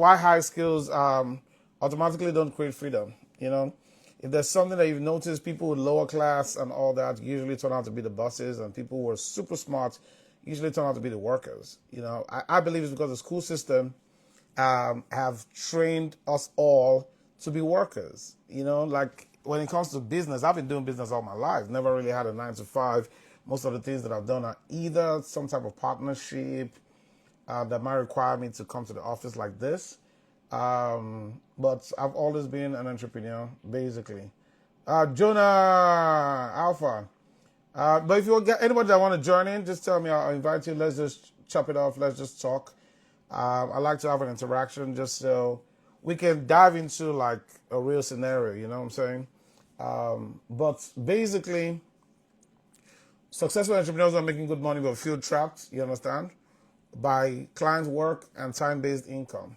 why high skills automatically don't create freedom. If there's something that you've noticed, people with lower class and all that usually turn out to be the bosses, and people who are super smart usually turn out to be the workers. I believe it's because the school system have trained us all to be workers. Like when it comes to business, I've been doing business all my life. Never really had a 9 to 5. Most of the things that I've done are either some type of partnership that might require me to come to the office like this. But I've always been an entrepreneur, basically. Jonah Alpha. But if you get anybody that want to join in, just tell me. I'll invite you. Let's just chop it off. Let's just talk. I like to have an interaction just so we can dive into like a real scenario. You know what I'm saying? But basically, successful entrepreneurs are making good money but feel trapped. You understand? By client work and time-based income.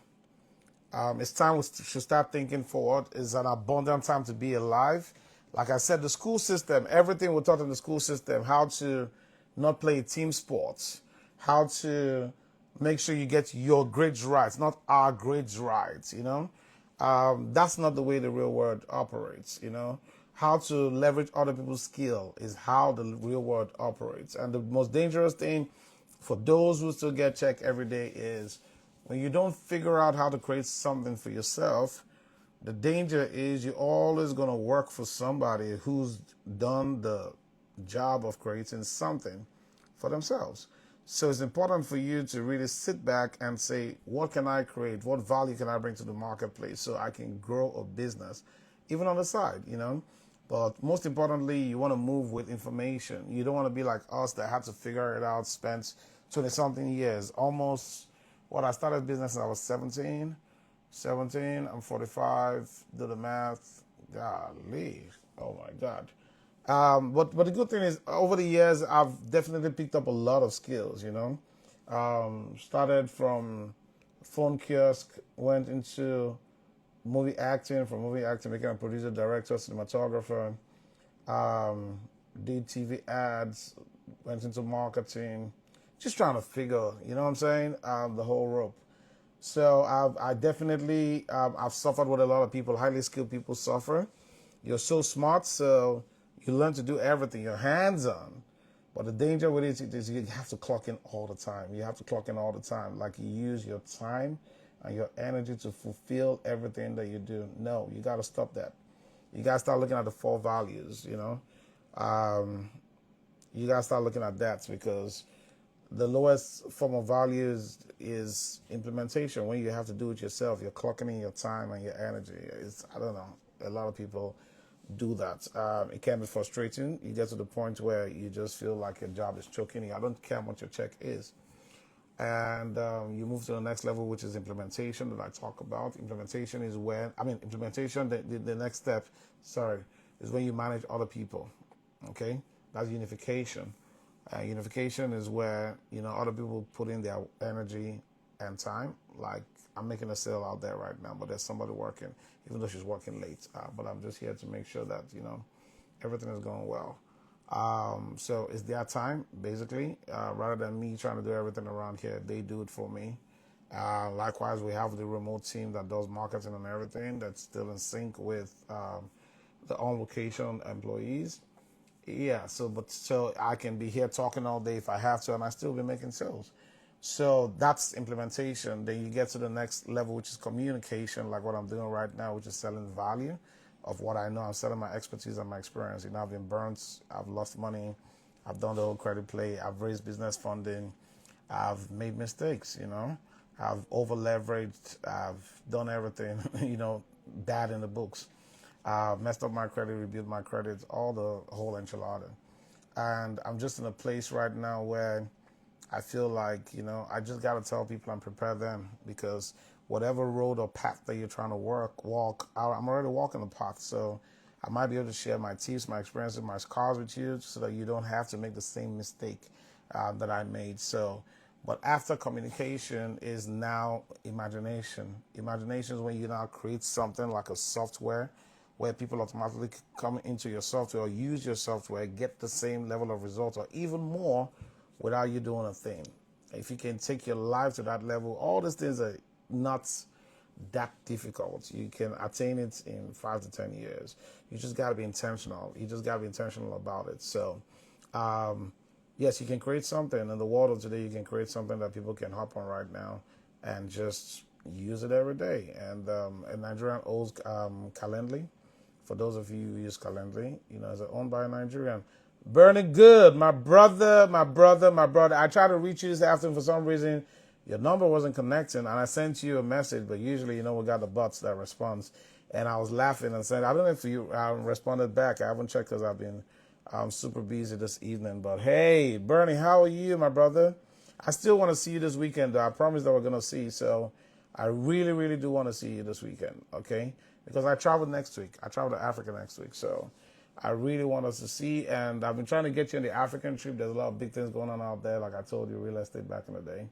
It's time we should start thinking forward. It's an abundant time to be alive. Like I said, the school system, everything we're taught in the school system, how to not play team sports, how to make sure you get your grades right, not our grades right, That's not the way the real world operates, How to leverage other people's skill is how the real world operates. And the most dangerous thing for those who still get checked every day is when you don't figure out how to create something for yourself. The danger is you're always going to work for somebody who's done the job of creating something for themselves. So it's important for you to really sit back and say, what can I create? What value can I bring to the marketplace so I can grow a business, even on the side, But most importantly, you want to move with information. You don't want to be like us that had to figure it out, spent 20-something years. Almost, I started business when I was 17. I'm 45. Do the math. Golly. Oh, my God. But the good thing is, over the years, I've definitely picked up a lot of skills, Started from phone kiosk, went into movie acting, from movie acting became a producer, director, cinematographer, did TV ads, went into marketing, just trying to figure, you know what I'm saying, the whole rope. So I definitely, I've suffered what a lot of people, highly skilled people suffer. You're so smart, so you learn to do everything. You're hands-on. But the danger with it is you have to clock in all the time. You have to clock in all the time. Like you use your time and your energy to fulfill everything that you do. No, you got to stop that. You got to start looking at the 4 values, You got to start looking at that because the lowest form of value is implementation. When you have to do it yourself, you're clocking in your time and your energy. I don't know. A lot of people do that. It can be frustrating. You get to the point where you just feel like your job is choking you. I don't care what your check is. And you move to the next level, which is implementation that I talk about. Implementation is the next step, is when you manage other people. Okay? That's unification. Unification is where, other people put in their energy and time. Like, I'm making a sale out there right now, but there's somebody working, even though she's working late. But I'm just here to make sure that, everything is going well. So it's their time, basically. Rather than me trying to do everything around here, they do it for me. Likewise, we have the remote team that does marketing and everything that's still in sync with the on-location employees. Yeah, so I can be here talking all day if I have to, and I still be making sales. So that's implementation. Then you get to the next level, which is communication, like what I'm doing right now, which is selling value of what I know. I'm selling my expertise and my experience. I've been burnt. I've lost money. I've done the whole credit play. I've raised business funding. I've made mistakes, I've over leveraged. I've done everything, bad in the books. Messed up my credit, rebuilt my credit, all the whole enchilada. And I'm just in a place right now where I feel like, I just got to tell people and prepare them because whatever road or path that you're trying to walk, I'm already walking the path. So I might be able to share my tips, my experiences, my scars with you so that you don't have to make the same mistake that I made. But after communication is now imagination. Imagination is when you now create something like a software where people automatically come into your software or use your software, get the same level of results or even more without you doing a thing. If you can take your life to that level, all these things are not that difficult. You can attain it in 5 to 10 years. You just got to be intentional. You just got to be intentional about it. So, um, yes, you can create something in the world of today. You can create something that people can hop on right now and just use it every day. And Nigerian owns Calendly. For those of you who use Calendly, it's owned by a Nigerian. Burning Good, my brother, my brother, my brother. I tried to reach you this afternoon for some reason. Your number wasn't connecting, and I sent you a message, but usually, we got the bots that responds. And I was laughing and saying, I don't know if you responded back. I haven't checked because I've been super busy this evening. But hey, Bernie, how are you, my brother? I still want to see you this weekend, though. I promise that we're going to see. So I really, really do want to see you this weekend, okay? Because I travel next week. I travel to Africa next week. So I really want us to see. And I've been trying to get you on the African trip. There's a lot of big things going on out there. Like I told you, real estate back in the day.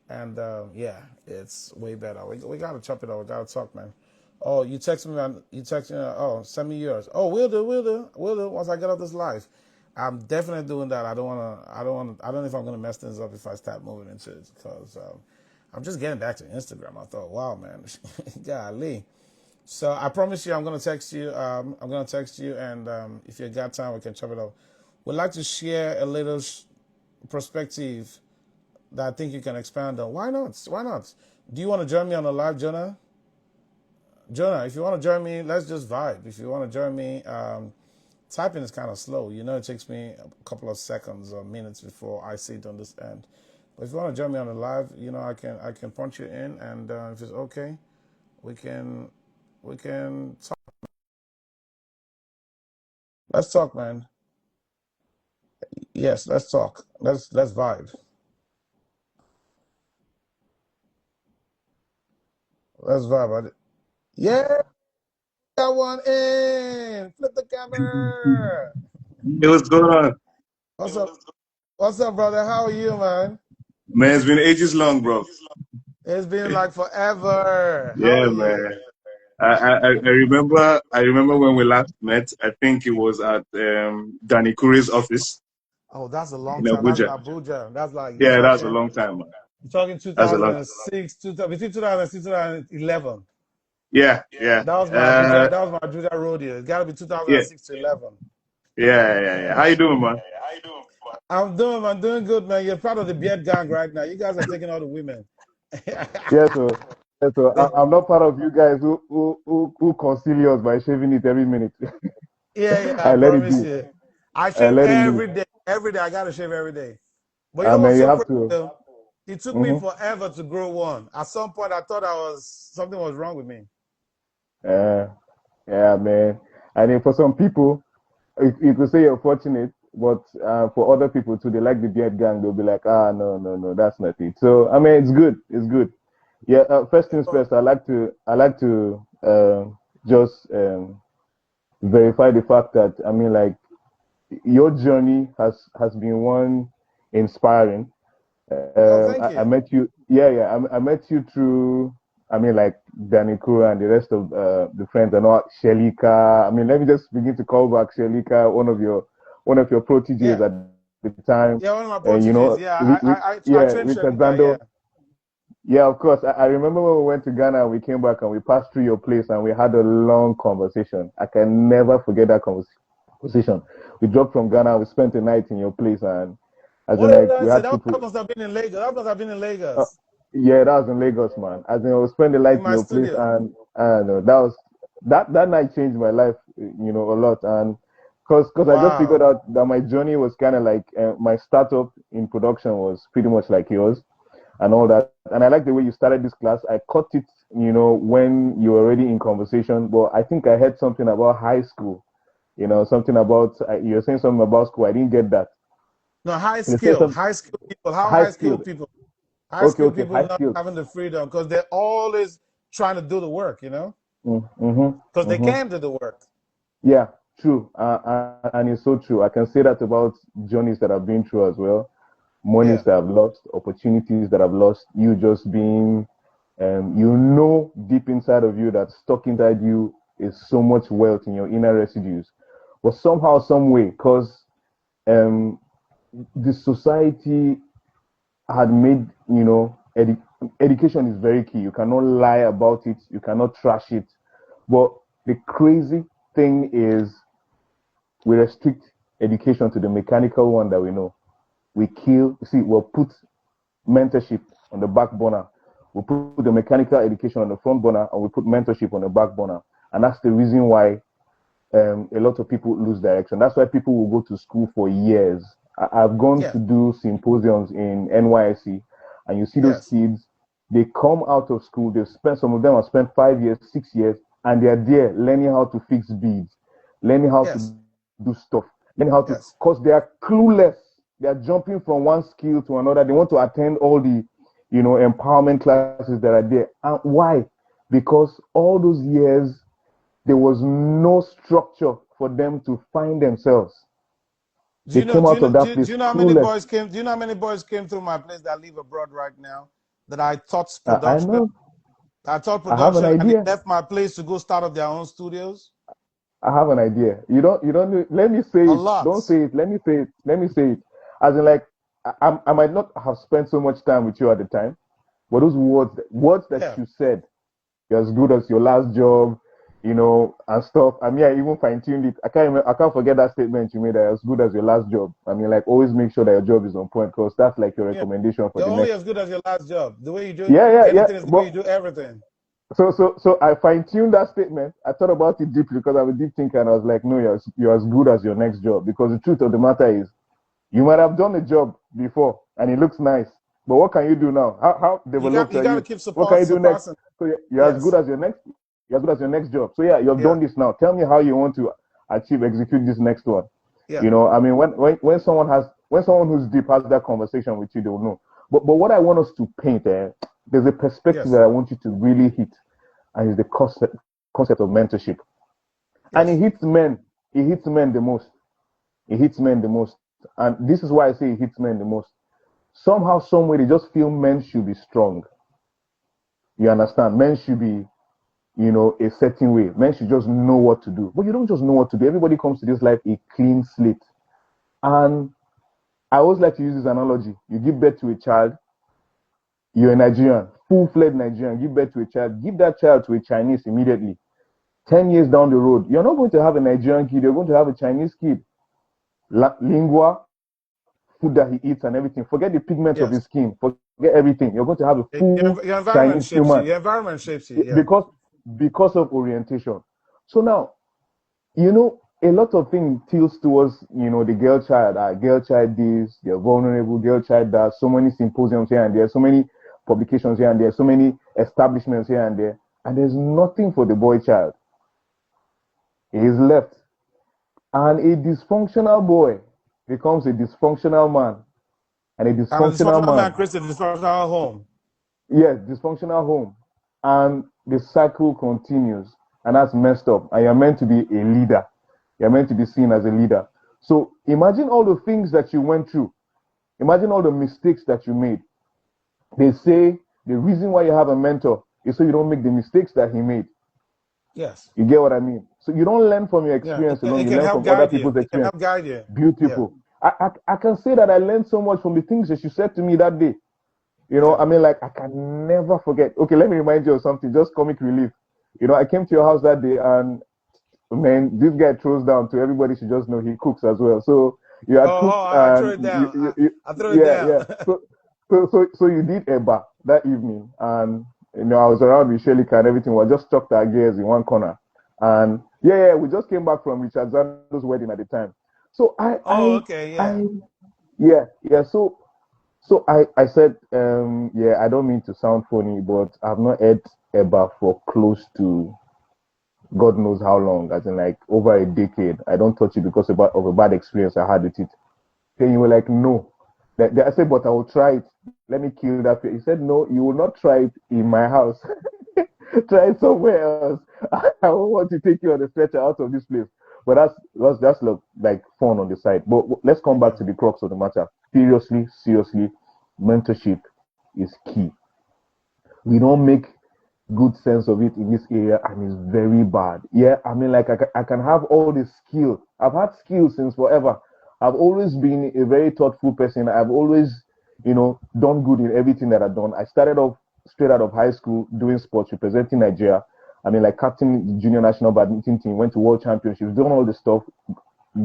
And yeah, it's way better. We got to chop it up. We got to talk, man. Oh, you text me, man. You text me. Oh, send me yours. Oh, we'll do. Once I get off this live, I'm definitely doing that. I don't know if I'm gonna mess things up if I start moving into it because I'm just getting back to Instagram. I thought, wow, man, golly. So I promise you, I'm gonna text you. And if you got time, we can chop it up. We'd like to share a little perspective that I think you can expand on. Why not? Why not? Do you want to join me on a live, Jonah? Jonah, if you want to join me, let's just vibe. If you want to join me, typing is kind of slow. It takes me a couple of seconds or minutes before I see it on this end. But if you want to join me on the live, I can punch you in, and if it's okay, we can talk. Let's talk, man. Yes, let's talk. Let's vibe. Let's vibe. Yeah, that one in. Flip the camera. It was going on. What's up? What's up, brother? How are you, man? Man, it's been ages long, bro. It's been like forever. How are Yeah, you? man. I remember when we last met. I think it was at Danny Kuri's office Oh, that's a long in time. That's in Abuja. Abuja. That's like you're Yeah, that's a talking long time, man. you're talking That's a long. 2006, between 2006 2011. Yeah, yeah. That was my Abuja. That was my Abuja rodeo. It's got to be Yeah, 2006 to 11. yeah. How you doing, man? I'm doing good, man. You're part of the beard gang right now. You guys are taking all the women. Yes, so yes, so The- I'm not part of you guys who conceal us by shaving it every minute. yeah, I I let it promise be. you. I I shave let it live. every day. Every day. I gotta shave every day. But you I know mean, what's you so have crazy to. though? It took me Hmm. forever to grow one. At some point, I thought something was wrong with me. Uh, yeah, man. And then for some people, you could say you're fortunate, but for other people too, they like the beard gang. They'll be like, ah, no, no, no, that's not it. So I mean, it's good. It's good. Yeah. First things Oh, first, I like to just verify the fact that I mean, like your journey has been one inspiring. oh, thank I you. met you, yeah, yeah. I met you through, I mean, like Danny Kura and the rest of the friends, and all Shelika. I mean, let me just begin to call back Shelika, one of your proteges Yeah, at the time, yeah, one of my and proteges. Yeah, I yeah, trained Richard Shalika. Yeah. Zando. Yeah, of course. I remember when we went to Ghana and we came back and we passed through your place and we had a long conversation. I can never forget that conversation. We dropped from Ghana, we spent the night in your place, and as in What did like I we say? had That people. must have been in Lagos. That must have been in Uh, Lagos yeah, that was in Lagos, man. As in, I was spending the in night in my your place, studio. and I don't know, that night changed my life, a lot. And cause I just figured Wow. out that my journey was kind of like my startup in production was pretty much like yours and all that. And I like the way you started this class. I caught it, when you were already in conversation. But I think I heard something about high school. Something about you were saying something about school. I didn't get that. No, You said some high skill people. How high high skilled skilled. people? High Okay, skilled okay, people high not skilled. having the freedom because they're always trying to do the work, Mm-hmm. because they Mm-hmm. can do the work. Yeah, true. And it's so true. I can say that about journeys that I've been through as well. Monies Yeah. that I've lost, opportunities that I've lost. You just being, deep inside of you that stuck inside you is so much wealth in your inner residues. But somehow, some way, because um, the society had made, education is very key. You cannot lie about it. You cannot trash it. But the crazy thing is we restrict education to the mechanical one that we know. We kill, see, we'll put mentorship on the back burner. We put the mechanical education on the front burner, and we put mentorship on the back burner. And that's the reason why a lot of people lose direction. That's why people will go to school for years. I've gone to do symposiums in NYSC, and you see those kids, they come out of school, they've spent, some of them have spent 5 years, 6 years, and they're there learning how to fix beads, learning how to do stuff, learning how to, because they are clueless. They are jumping from one skill to another. They want to attend all the, empowerment classes that are there. And why? Because all those years, there was no structure for them to find themselves. Do you know how many boys came? Do you know how many boys came through my place that live abroad right now? That I taught production. I know. I taught production, I have an idea. And they left my place to go start up their own studios. I have an idea. You don't. Let me say it. Don't say it. Let me say it. As in, like, I might not have spent so much time with you at the time, but those words that you said, you're as good as your last job, and stuff. I mean, I even fine-tuned it. I can't forget that statement you made, that as good as your last job. I mean, like, always make sure that your job is on point, because that's like your recommendation for you're the only next. As good as your last job. The way you do anything is the way you do everything. So I fine-tuned that statement. I thought about it deeply because I'm a deep thinker, and I was like, no, you're as good as your next job. Because the truth of the matter is, you might have done a job before and it looks nice, but what can you do now? How developed you gotta keep what can you do next? So you're as good as your next. You're as good as your next job. So you've done this now. Tell me how you want to execute this next one. Yeah. I mean, when someone who's deep has that conversation with you, they'll know. But what I want us to paint, there's a perspective that I want you to really hit, and it's the concept of mentorship. And it hits men. It hits men the most. It hits men the most. And this is why I say it hits men the most. Somehow, some way, they just feel men should be strong. You understand? Men should be, a certain way. Men should just know what to do. But you don't just know what to do. Everybody comes to this life a clean slate. And I always like to use this analogy. You give birth to a child, you're a Nigerian, full-fledged Nigerian, give birth to a child, give that child to a Chinese immediately. 10 years down the road, you're not going to have a Nigerian kid, you're going to have a Chinese kid. Lingua, food that he eats and everything. Forget the pigment of his skin. Forget everything. You're going to have a full your environment Chinese human. Your environment shapes you. Yeah. Because of orientation. So now, a lot of things tilts towards, the girl child. Girl child this, they're vulnerable, girl child that. So many symposiums here and there, so many publications here and there, so many establishments here and there. And there's nothing for the boy child. He is left. And a dysfunctional boy becomes a dysfunctional man. And a dysfunctional man creates a dysfunctional home. Yes, dysfunctional home. And the cycle continues. And that's messed up. And you're meant to be a leader. You're meant to be seen as a leader. So imagine all the things that you went through. Imagine all the mistakes that you made. They say the reason why you have a mentor is so you don't make the mistakes that he made. Yes. You get what I mean? So you don't learn from your experience alone. You learn from other people's experience. It can help guide you. Beautiful. Yeah. I can say that I learned so much from the things that you said to me that day. I mean, like, I can never forget. Okay, let me remind you of something, just comic relief. I came to your house that day, and man, this guy throws down to everybody should just know he cooks as well. So you had cooked. I threw it down. I threw it down. Yeah. So you did Eba that evening, and I was around with Shelika and everything. We just chucked our gears in one corner, and we just came back from Richard Zando's wedding at the time. So So I said, I don't mean to sound funny, but I've not had Eba for close to God knows how long, as in like over a decade. I don't touch it because of a bad experience I had with it. Then you were like, no. I said, but I will try it. Let me kill that. He said, no, you will not try it in my house. Try it somewhere else. I don't want to take you on the stretcher out of this place. But that's just like fun on the side. But let's come back to the crux of the matter. Seriously, mentorship is key. We don't make good sense of it in this area, and it's very bad. Yeah, I mean, like, I can have all the skill. I've had skills since forever. I've always been a very thoughtful person. I've always, done good in everything that I've done. I started off straight out of high school doing sports, representing Nigeria. I mean, like captain the junior national badminton team, went to world championships, doing all this stuff.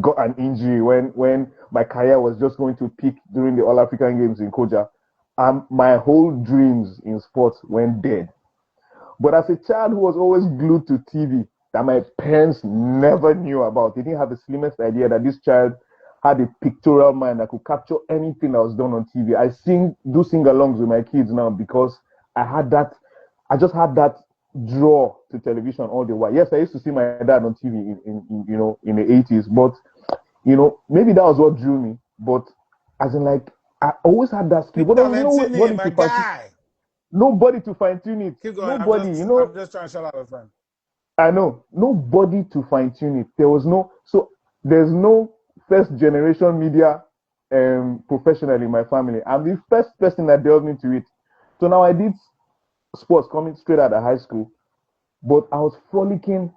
Got an injury when my career was just going to peak during the All African Games in Koja. My whole dreams in sports went dead. But as a child who was always glued to TV that my parents never knew about, they didn't have the slimmest idea that this child had a pictorial mind that could capture anything that was done on TV. I do sing-alongs with my kids now because I just had that draw to television all the while. Yes, I used to see my dad on TV in the 80s, but maybe that was what drew me. But as in, like, I always had that skill, but there was Valentini, my guy. nobody to fine tune it. Keep going. Nobody, I'm just trying to shout out a friend. I know. Nobody to fine tune it. There's no first generation media professional in my family. I'm the first person that delved into it. So now I did sports coming straight out of high school, but I was frolicking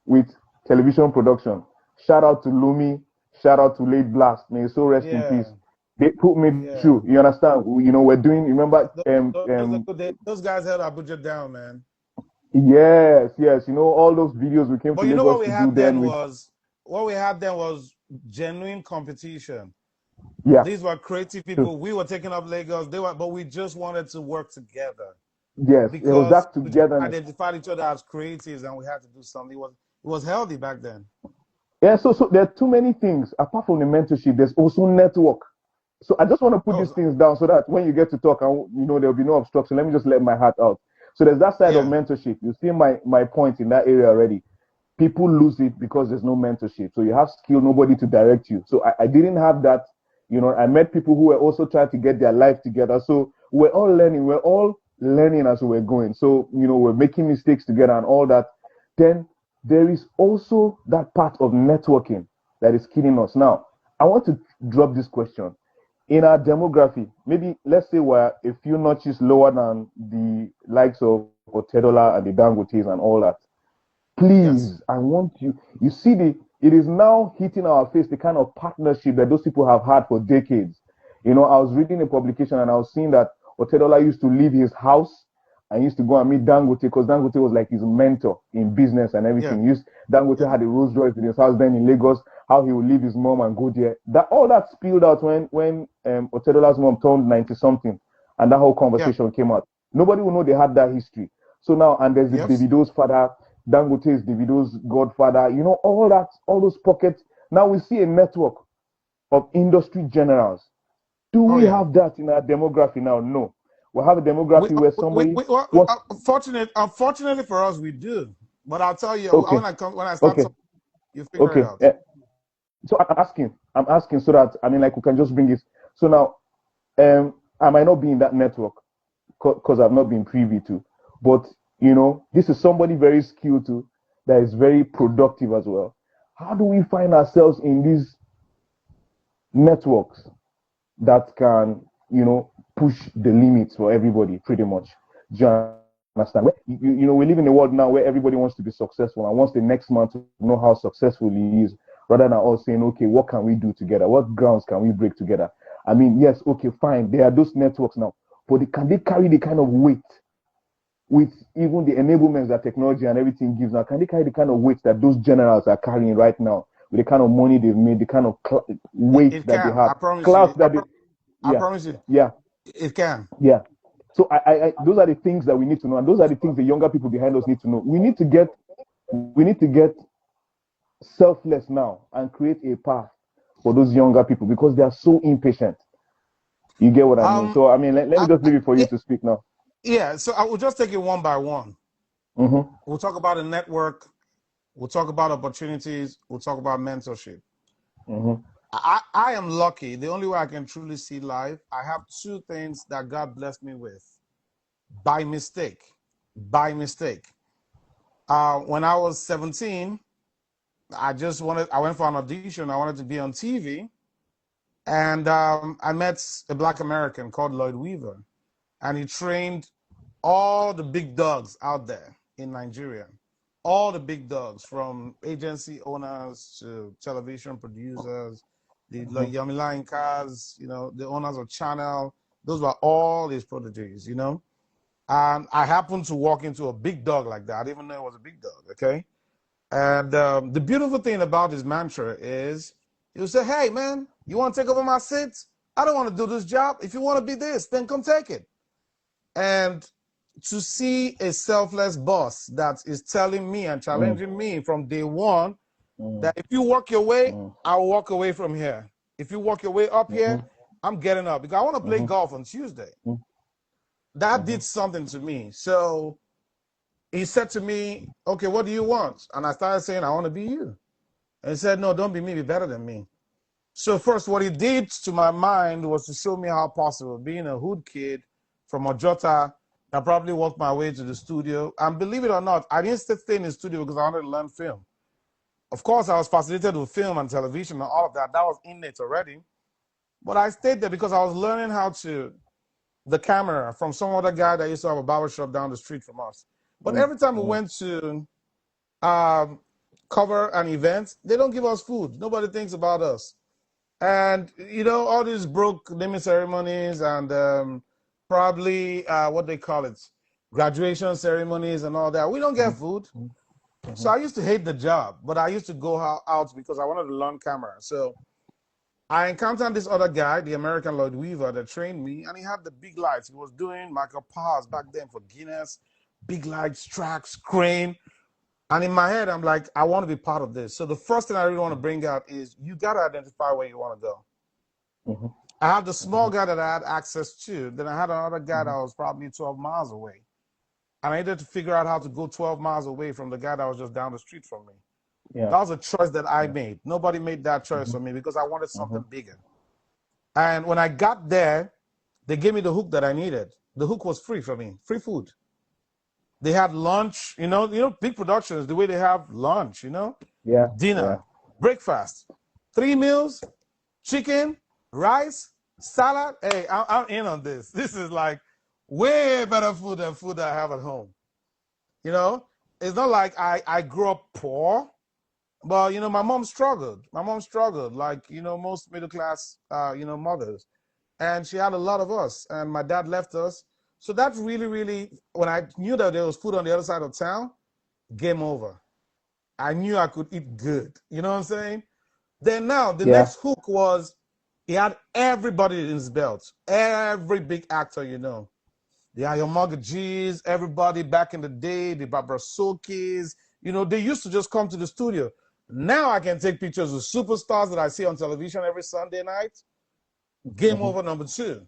with television production. Shout out to Lumi, shout out to Late Blast. May his soul rest in peace. They put me through. You understand? We're doing. Remember? Those guys held Abuja down, man. Yes. All those videos we came but to Lagos what we to had do then was genuine competition. Yeah. These were creative people. We were taking up Lagos. But we just wanted to work together. Yes, because it was that together. We identified each other as creatives, and we had to do something. It was healthy back then. Yeah. So there are too many things apart from the mentorship. There's also network. So I just want to put these things down so that when you get to talk, there'll be no obstruction. Let me just let my heart out. So there's that side of mentorship. You see my point in that area already. People lose it because there's no mentorship. So you have skill, nobody to direct you. So I didn't have that. I met people who were also trying to get their life together. So we're all learning as we were going. So, we're making mistakes together and all that. Then there is also that part of networking that is killing us. Now, I want to drop this question. In our demography, maybe let's say we're a few notches lower than the likes of Otedola and the Dangotes and all that. Please, I want you see it is now hitting our face, the kind of partnership that those people have had for decades. I was reading a publication and I was seeing that Otedola used to leave his house and used to go and meet Dangote because Dangote was like his mentor in business and everything. Dangote had a Rolls Royce in his house then in Lagos, how he would leave his mom and go there. All that spilled out when Otedola's mom turned 90-something and that whole conversation came out. Nobody will know they had that history. So now, and there's Davido's father, Dangote is Davido's godfather, all those pockets. Now we see a network of industry generals. Do we have that in our demography now? No. We have a demography where somebody. Unfortunately for us, we do. But I'll tell you, when I start talking, you figure it out. So I'm asking so that, we can just bring it. So now, I might not be in that network because I've not been privy to. But, this is somebody very skilled too, that is very productive as well. How do we find ourselves in these networks that can, push the limits for everybody pretty much? Do you understand? We live in a world now where everybody wants to be successful and wants the next man to know how successful he is, rather than all saying, okay, what can we do together? What grounds can we break together? Yes, okay, fine. There are those networks now, but can they carry the kind of weight with even the enablements that technology and everything gives now? Can they carry the kind of weight that those generals are carrying right now with the kind of money they've made, the kind of weight that they have? I promise you. Yeah. It can. Yeah. So I those are the things that we need to know, and those are the things the younger people behind us need to know. We need to get selfless now and create a path for those younger people because they are so impatient. You get what I mean? So let me just leave it for you to speak now. Yeah. So I will just take it one by one. Mm-hmm. We'll talk about a network. We'll talk about opportunities. We'll talk about mentorship. Mm-hmm. I am lucky. The only way I can truly see life, I have two things that God blessed me with by mistake. When I was 17, I went for an audition. I wanted to be on TV. And I met a Black American called Lloyd Weaver. And he trained all the big dogs out there in Nigeria. All the big dogs, from agency owners to television producers, the Yamilayinkas, the owners of Channel. Those were all his proteges, And I happened to walk into a big dog like that. I didn't even know it was a big dog, okay? And the beautiful thing about his mantra is he'll say, hey, man, you want to take over my seat? I don't want to do this job. If you want to be this, then come take it. And to see a selfless boss that is telling me and challenging me from day one that if you work your way, I'll walk away from here. If you work your way up here, I'm getting up because I want to play golf on Tuesday. That did something to me. So he said to me, okay, what do you want? And I started saying, I want to be you. And he said, no, don't be me, be better than me. So first, what he did to my mind was to show me how possible, being a hood kid from Ojota, I probably worked my way to the studio. And believe it or not, I didn't stay in the studio because I wanted to learn film. Of course, I was fascinated with film and television and all of that. That was innate already. But I stayed there because I was learning how to, the camera from some other guy that used to have a barbershop down the street from us. But every time we went to cover an event, they don't give us food. Nobody thinks about us. And, you know, all these broke naming ceremonies and probably, what they call it, graduation ceremonies and all that, we don't get food. So I used to hate the job, but I used to go out because I wanted to learn camera. So I encountered this other guy, the American Lloyd Weaver, that trained me, and he had the big lights. He was doing Michael Powers back then for Guinness, big lights, tracks, crane. And in my head, I'm like, I want to be part of this. So the first thing I really want to bring out is you got to identify where you want to go. I had the small guy that I had access to. Then I had another guy that was probably 12 miles away. And I needed to figure out how to go 12 miles away from the guy that was just down the street from me. That was a choice that I made. Nobody made that choice for me because I wanted something bigger. And when I got there, they gave me the hook that I needed. The hook was free for me, free food. They had lunch, big productions, the way they have lunch, dinner, breakfast, 3 meals, chicken, rice, salad. Hey, I'm in on this. This is like way better food than food that I have at home. It's not like I grew up poor, but, my mom struggled. My mom struggled like, most middle class, mothers. And she had a lot of us, and my dad left us. So that's really, really, when I knew that there was food on the other side of town, game over. I knew I could eat good. You know what I'm saying? Then now, the next hook was he had everybody in his belt. Every big actor, The Iron Mortgagees, everybody back in the day, the Barbara Sokis, they used to just come to the studio. Now I can take pictures of superstars that I see on television every Sunday night. Game over number 2.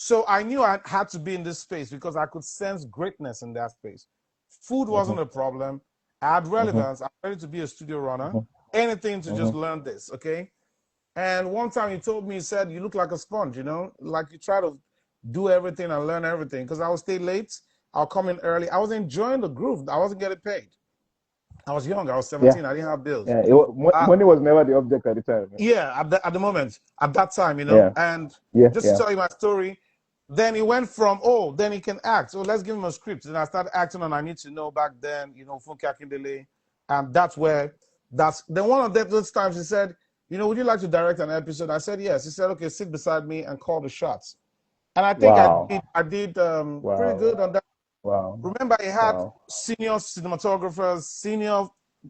So I knew I had to be in this space because I could sense greatness in that space. Food wasn't a problem. I had relevance. I'm ready to be a studio runner. Anything to just learn this, okay? And one time he told me, he said, you look like a sponge, like you try to do everything and learn everything. Because I would stay late, I'll come in early. I was enjoying the groove. I wasn't getting paid. I was young. I was 17. I didn't have bills. Money was never the object at the time. Yeah, at the moment, at that time, And just to tell you my story, then he went from, then he can act. So let's give him a script. And I started acting on I Need to Know back then, Funke Akindele. And then one of those times he said, would you like to direct an episode? I said, yes. He said, okay, sit beside me and call the shots. And I think I did pretty good on that. Remember, he had senior cinematographers, senior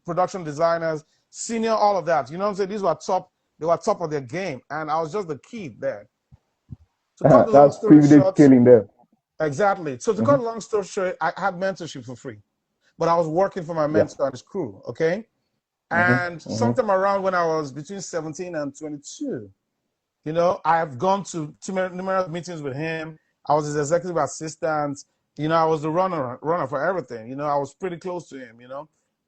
production designers, senior all of that. You know what I'm saying? These were top. They were top of their game. And I was just the kid there. To cut the long story short, killing them. Exactly. So to cut a long story short, I had mentorship for free, but I was working for my mentor and his crew. Okay, and sometime around when I was between 17 and 22, I have gone to numerous meetings with him. I was his executive assistant. I was the runner for everything. I was pretty close to him.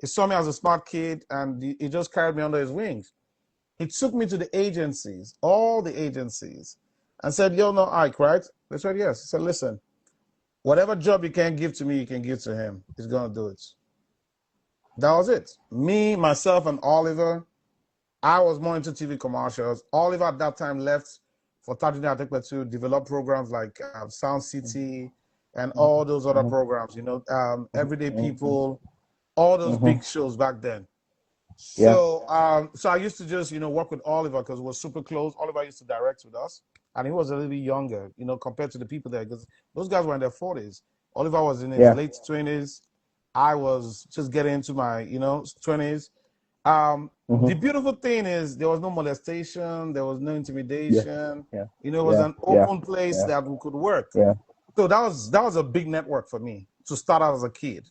He saw me as a smart kid, and he just carried me under his wings. He took me to the agencies, all the agencies, and said, "You'll know Ike, right?" They said, "Yes." He said, "Listen, whatever job you can't give to me, you can give to him. He's going to do it." That was it. Me, myself, and Oliver. I was more into TV commercials. Oliver at that time left for Saturday Night Live to develop programs like Sound City and all those other programs, Everyday People, all those big shows back then. So so I used to just, work with Oliver because we were super close. Oliver used to direct with us. And he was a little bit younger, compared to the people there, because those guys were in their 40s. Oliver was in his Yeah. late 20s. I was just getting into my 20s. The beautiful thing is there was no molestation, there was no Yeah. intimidation. Yeah. It was Yeah. an Yeah. open place Yeah. that we could work. Yeah. So that was a big network for me to start out as a kid.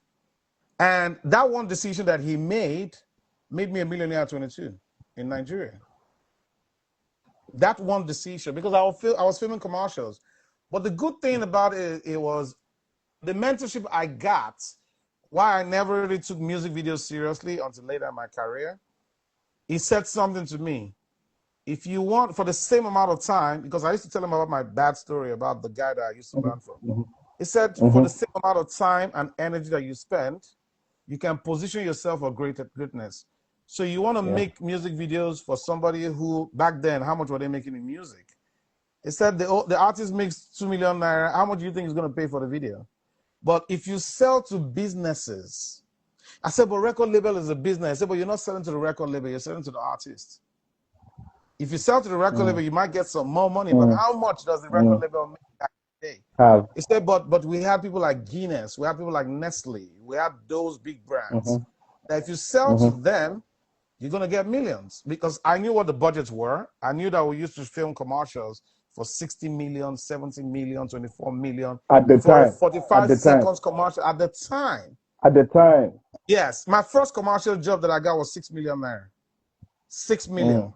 And that one decision that he made me a millionaire at 22 in Nigeria. That one decision, because I was filming commercials. But the good thing about it was the mentorship I got. Why I never really took music videos seriously until later in my career. He said something to me. If you want, for the same amount of time, because I used to tell him about my bad story about the guy that I used to learn from. He said, for the same amount of time and energy that you spend, you can position yourself for greatness. So you want to make music videos for somebody who, back then, how much were they making in music? He said the artist makes 2 million naira. How much do you think he's going to pay for the video? But if you sell to businesses, I said, but record label is a business. I said, but you're not selling to the record label, you're selling to the artist. If you sell to the record label, you might get some more money, but how much does the record label make that day? He said, but we have people like Guinness, we have people like Nestle, we have those big brands. That if you sell to them, you're gonna get millions. Because I knew what the budgets were. I knew that we used to film commercials for 60 million, 70 million, 24 million At the for a time. 45 seconds commercial at the time. At the time. Yes, my first commercial job that I got was 6 million naira. 6 million.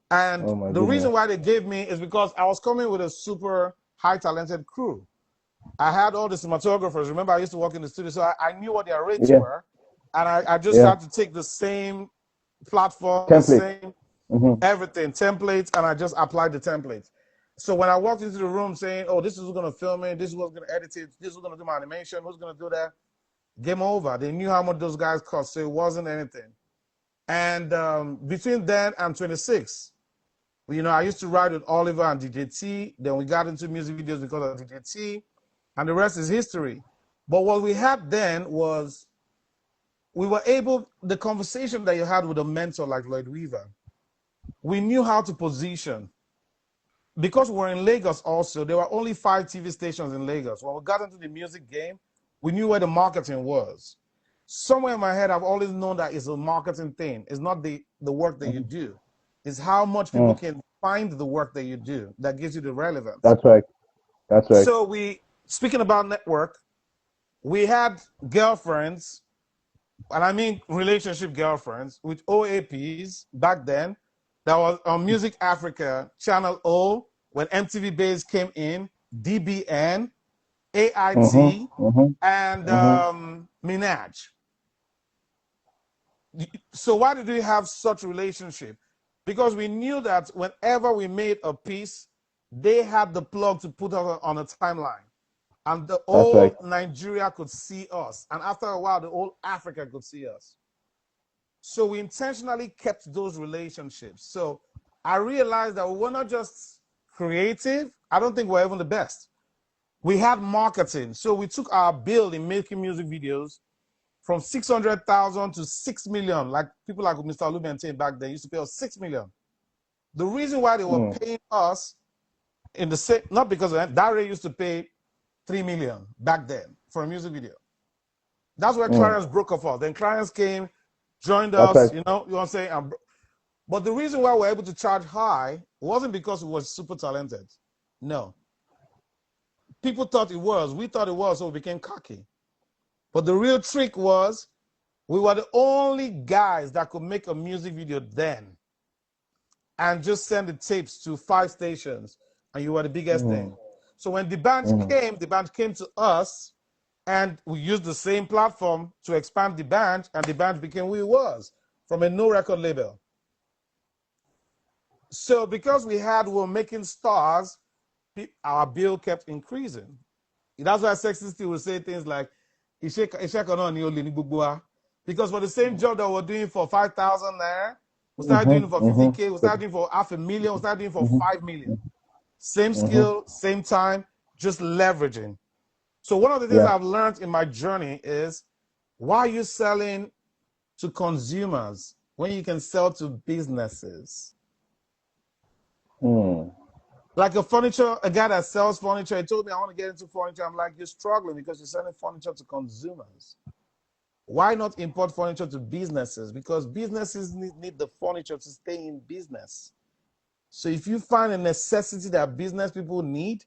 And the reason why they gave me is because I was coming with a super high talented crew. I had all the cinematographers. Remember, I used to work in the studio, so I knew what their rates were. And I just had to take the same platform, the same everything, templates, and I just applied the templates. So when I walked into the room saying, oh, this is who's going to film it, this is who's going to edit it, this is who's going to do my animation, who's going to do that, game over. They knew how much those guys cost, so it wasn't anything. And between then and 26, I used to ride with Oliver and DJT. Then we got into music videos because of DJT, and the rest is history. But what we had then was the conversation that you had with a mentor like Lloyd Weaver, we knew how to position. Because we're in Lagos also, there were only 5 TV stations in Lagos. When we got into the music game, we knew where the marketing was. Somewhere in my head, I've always known that it's a marketing thing. It's not the work that you do. It's how much people can find the work that you do that gives you the relevance. That's right. That's right. So speaking about network, we had girlfriends, and I mean relationship girlfriends with OAPs back then. That was on Music Africa, Channel O, when MTV Base came in, DBN, AIT, and Minaj. So why did we have such a relationship? Because we knew that whenever we made a piece, they had the plug to put us on a timeline. And the whole Nigeria could see us. And after a while, the whole Africa could see us. So we intentionally kept those relationships. So I realized that we were not just creative. I don't think we're even the best. We had marketing. So we took our bill in making music videos from 600,000 to 6 million, like people like Mr. Lubentine back then used to pay us 6 million. The reason why they were paying us in the same, not because of that, Dare used to pay 3 million back then for a music video. That's where Clarence broke off us. Then Clarence came, joined us, you know what I'm saying? But the reason why we're able to charge high wasn't because we were super talented. No. People thought it was. We thought it was, so we became cocky. But the real trick was we were the only guys that could make a music video then and just send the tapes to 5 stations, and you were the biggest thing. So when the band came to us, and we used the same platform to expand the band, and the band became who it was from a no record label. So because we were making stars, our bill kept increasing. That's why Sexy Steve would say things like, because for the same job that we're doing for 5,000 naira, we started doing it for 50K, we started doing it for 500,000, we started doing it for 5 million. Same skill, same time, just leveraging. So one of the things I've learned in my journey is, why are you selling to consumers when you can sell to businesses? Like a guy that sells furniture, he told me I want to get into furniture. I'm like, you're struggling because you're selling furniture to consumers. Why not import furniture to businesses? Because businesses need the furniture to stay in business. So if you find a necessity that business people need,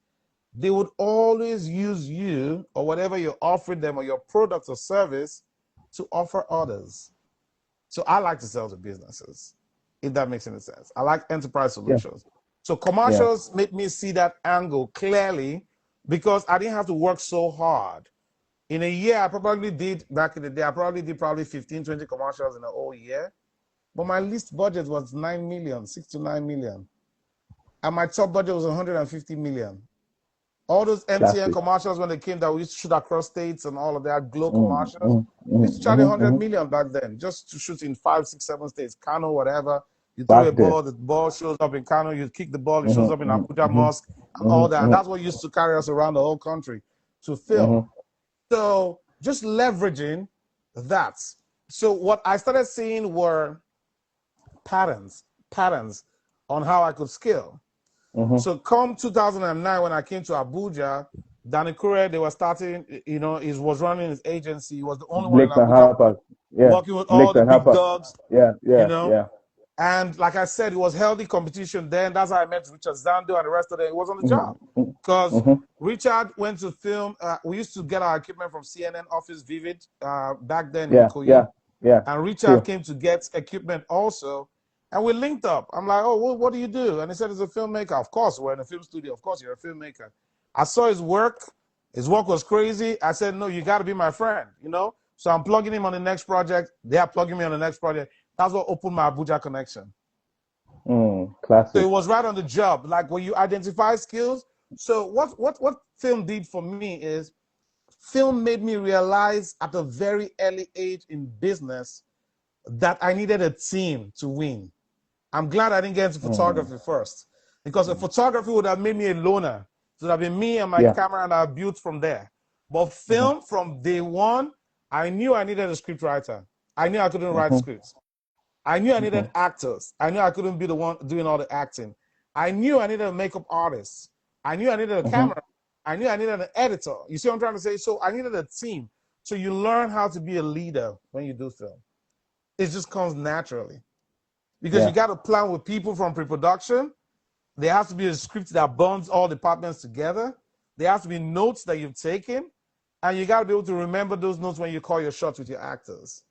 they would always use you or whatever you're offering them or your product or service to offer others. So I like to sell to businesses, if that makes any sense. I like enterprise Yeah. solutions. So Yeah. commercials make me see that angle clearly because I didn't have to work so hard. In a year, I probably did, back in the day, I probably did 15, 20 commercials in a whole year. But my least budget was 9 million, 6 to 9 million. And my top budget was 150 million. All those MTN Classic. commercials when they came that we used to shoot across states and all of that, Glow Mm, commercials, mm, we mm, used to charge 100 mm. million back then just to shoot in 5, 6, 7 states, Kano, whatever. You throw a Back then. ball, the ball shows up in Kano, you kick the ball, it shows up in Mm-hmm, Abuja mm-hmm, Mosque and all that. And that's what used to carry us around the whole country to film. So just leveraging that. So what I started seeing were patterns on how I could scale. So come 2009, when I came to Abuja, Danny Kure, they were starting, he was running his agency. He was the only one in Blakes and Abuja Harper. Yeah. working with all Blakes the and big Harper. dogs, Yeah. And like I said, it was healthy competition then. That's how I met Richard Zando and the rest of them. It was on the job. Because Richard went to film. We used to get our equipment from CNN Office Vivid back then in Ikoyi. Yeah. And Richard True. came to get equipment also. And we linked up. I'm like, oh, what do you do? And he said, he's a filmmaker. Of course, we're in a film studio. Of course, you're a filmmaker. I saw his work. His work was crazy. I said, no, you got to be my friend, So I'm plugging him on the next project. They are plugging me on the next project. That's what opened my Abuja connection. Classic. So it was right on the job. Like when you identify skills. So what film did for me is film made me realize at a very early age in business that I needed a team to win. I'm glad I didn't get into photography first, because a photography would have made me a loner. So it would have been me and my camera, and I built from there. But film, from day one, I knew I needed a script writer. I knew I couldn't write scripts. I knew I needed actors. I knew I couldn't be the one doing all the acting. I knew I needed a makeup artist. I knew I needed a camera. I knew I needed an editor. You see what I'm trying to say? So I needed a team. So you learn how to be a leader when you do film. It just comes naturally. Because you got to plan with people from pre-production. There has to be a script that bonds all departments together. There has to be notes that you've taken. And you got to be able to remember those notes when you call your shots with your actors.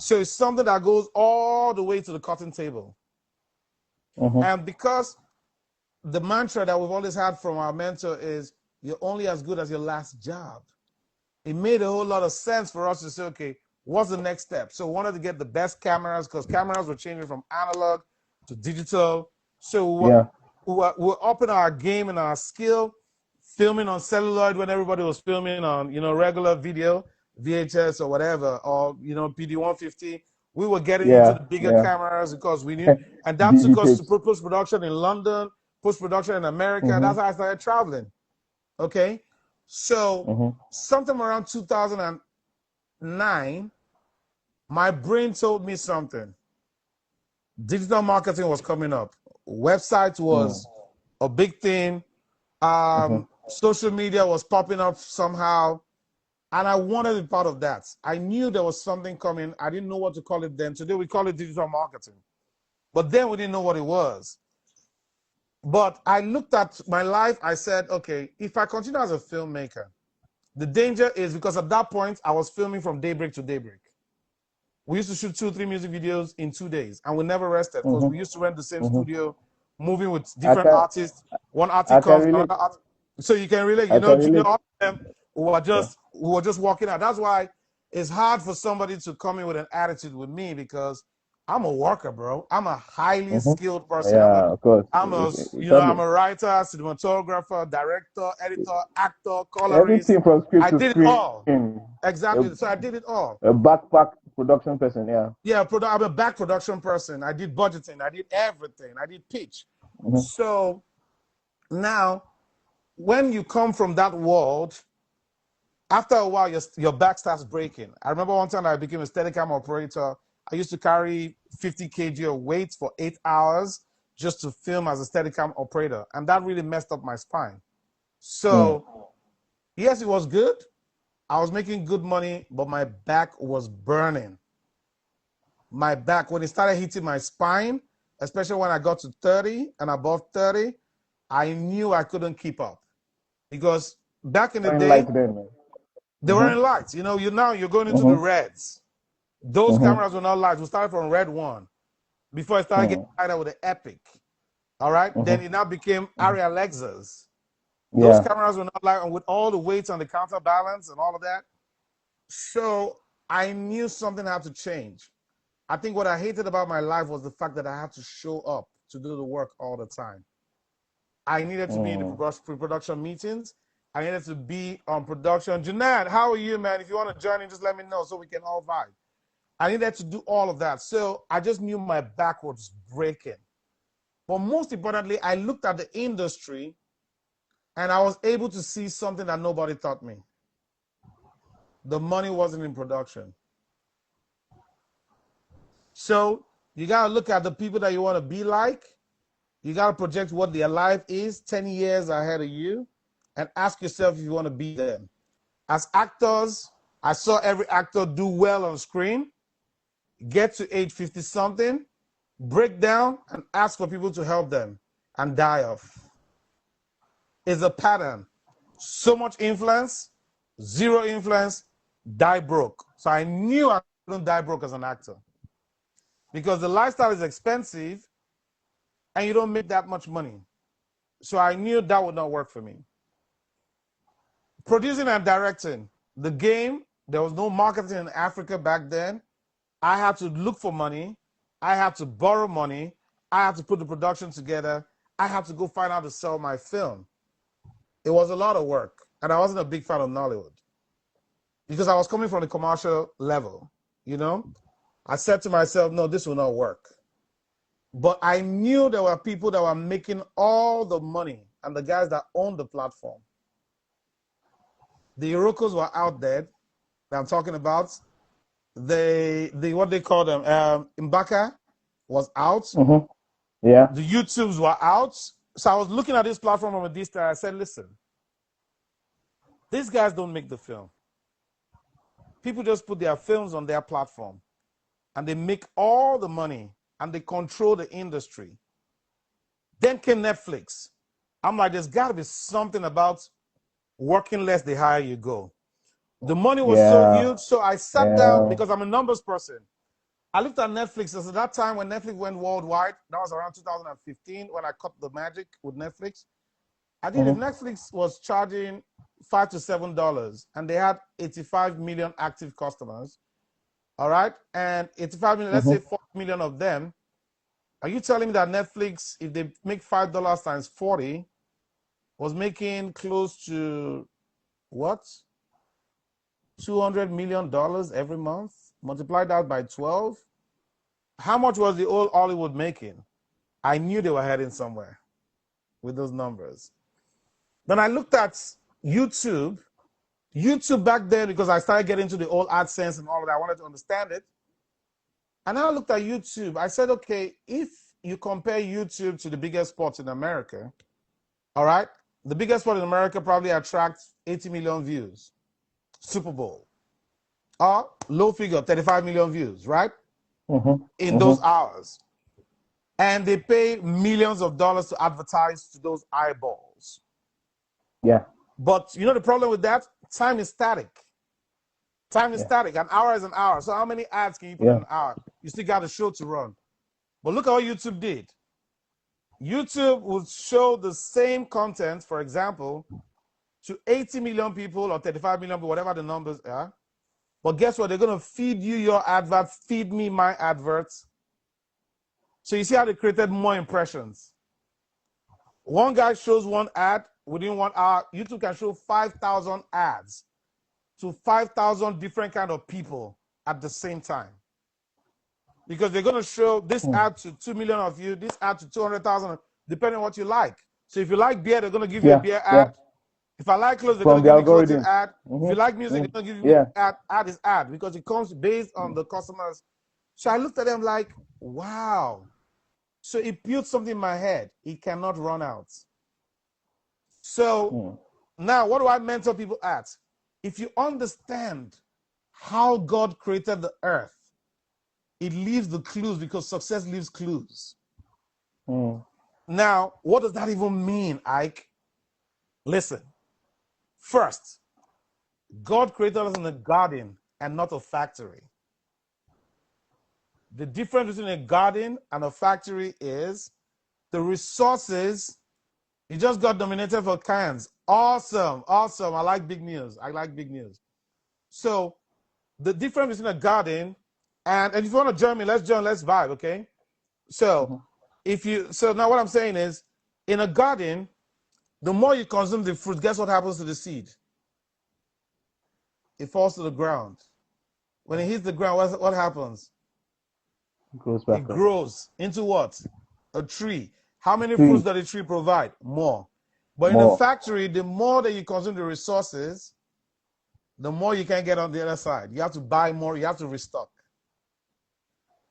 So it's something that goes all the way to the cutting table. And because the mantra that we've always had from our mentor is, you're only as good as your last job. It made a whole lot of sense for us to say, okay, what's the next step? So we wanted to get the best cameras, because cameras were changing from analog to digital. So we're upping our game and our skill, filming on celluloid when everybody was filming on, regular video, VHS or whatever, or, PD-150. We were getting into the bigger cameras because we knew, and that took us to post-production in London, post-production in America. That's how I started traveling. Okay. So sometime around 2009, my brain told me something. Digital marketing was coming up. Websites was a big thing. Social media was popping up somehow. And I wanted to be part of that. I knew there was something coming. I didn't know what to call it then. Today we call it digital marketing. But then we didn't know what it was. But I looked at my life. I said, okay, if I continue as a filmmaker, the danger is, because at that point, I was filming from daybreak to daybreak. We used to shoot 2, 3 music videos in 2 days, and we never rested, because we used to rent the same studio, moving with different artists. One artist comes, another artist. So you can relate, Junior, all of them who were just walking out. That's why it's hard for somebody to come in with an attitude with me, because I'm a worker, bro. I'm a highly skilled person. Yeah, of course. I'm a writer, cinematographer, director, editor, actor, colorist. Everything from script I to did it screen. all. Exactly. So I did it all. A backpack production person, Yeah, I'm a back production person. I did budgeting. I did everything. I did pitch. So now, when you come from that world, after a while, your back starts breaking. I remember one time I became a Steadicam operator. I used to carry 50 kg of weight for 8 hours, just to film as a Steadicam operator, and that really messed up my spine. So yes, it was good. I was making good money, but my back was burning. My back, when it started hitting my spine, especially when I got to 30 and above 30, I knew I couldn't keep up. Because back in the day, they weren't lights. You know, you're going into the reds. Those cameras were not lights. We started from red 1 before it started getting lighter with the Epic. All right. Then it now became Arri Alexas. Those cameras were not light, and with all the weights on the counterbalance and all of that. So I knew something had to change. I think what I hated about my life was the fact that I had to show up to do the work all the time. I needed to be in the pre-production meetings. I needed to be on production. Junaid, how are you, man? If you want to join in, just let me know so we can all vibe. I needed to do all of that. So I just knew my back was breaking. But most importantly, I looked at the industry and I was able to see something that nobody taught me. The money wasn't in production. So you got to look at the people that you want to be like. You got to project what their life is 10 years ahead of you and ask yourself if you want to be them. As actors, I saw every actor do well on screen, get to age 50-something, break down and ask for people to help them and die off. It's a pattern. So much influence, zero influence, die broke. So I knew I couldn't die broke as an actor because the lifestyle is expensive and you don't make that much money. So I knew that would not work for me. Producing and directing. The game, there was no marketing in Africa back then. I had to look for money. I had to borrow money. I had to put the production together. I had to go find out to sell my film. It was a lot of work. And I wasn't a big fan of Nollywood because I was coming from the commercial level, you know? I said to myself, no, this will not work. But I knew there were people that were making all the money and the guys that owned the platform. The Irokos were out there that I'm talking about. The what they call them, Mbaka was out. Yeah. The YouTubes were out. So I was looking at this platform from a distance. I said, listen, these guys don't make the film. People just put their films on their platform and they make all the money and they control the industry. Then came Netflix. I'm like, there's got to be something about working less the higher you go. The money was so huge, so I sat down because I'm a numbers person. I looked at Netflix. At that time when Netflix went worldwide, that was around 2015 when I cut the magic with Netflix. I think if Netflix was charging $5 to $7 and they had 85 million active customers, all right, and 85 million, let's say 40 million of them, are you telling me that Netflix, if they make $5 times 40, was making close to what? $200 million every month? Multiply that by 12. How much was the old Hollywood making? I knew they were heading somewhere with those numbers. Then I looked at YouTube. YouTube back then, because I started getting into the old AdSense and all of that, I wanted to understand it. And then I looked at YouTube. I said, okay, if you compare YouTube to the biggest sports in America, all right, the biggest sport in America probably attracts 80 million views. Super Bowl. Or low figure, 35 million views, right? In those hours. And they pay millions of dollars to advertise to those eyeballs. Yeah. But you know the problem with that? Time is static. Time is static. An hour is an hour. So how many ads can you put in an hour? You still got a show to run. But look at what YouTube did. YouTube would show the same content, for example, to 80 million people or 35 million people, whatever the numbers are. But guess what? They're going to feed you your adverts, feed me my adverts. So you see how they created more impressions. One guy shows one ad within 1 hour. YouTube can show 5,000 ads to 5,000 different kind of people at the same time. Because they're going to show this ad to 2 million of you, this ad to 200,000, depending on what you like. So if you like beer, they're going to give you a beer ad. If I like clothes, they're going to give me clothing ad. If you like music, they're going to give you ad is ad because it comes based on the customers. So I looked at them like, wow. So it built something in my head. It cannot run out. So now what do I mentor people at? If you understand how God created the earth, it leaves the clues because success leaves clues. Now, what does that even mean, Ike? Listen, first, God created us in a garden and not a factory. The difference between a garden and a factory is the resources. You just got nominated for Cannes. Awesome, awesome. I like big news. I like big news. So the difference between a garden and if you want to join me, let's vibe, okay? So so now what I'm saying is, in a garden, the more you consume the fruit, guess what happens to the seed? It falls to the ground. When it hits the ground, what happens? It goes back It up. grows into what? A tree. How many Tree. fruits does the tree provide? More. But in a factory, the more that you consume the resources, the more you can get on the other side. You have to buy more, you have to restock.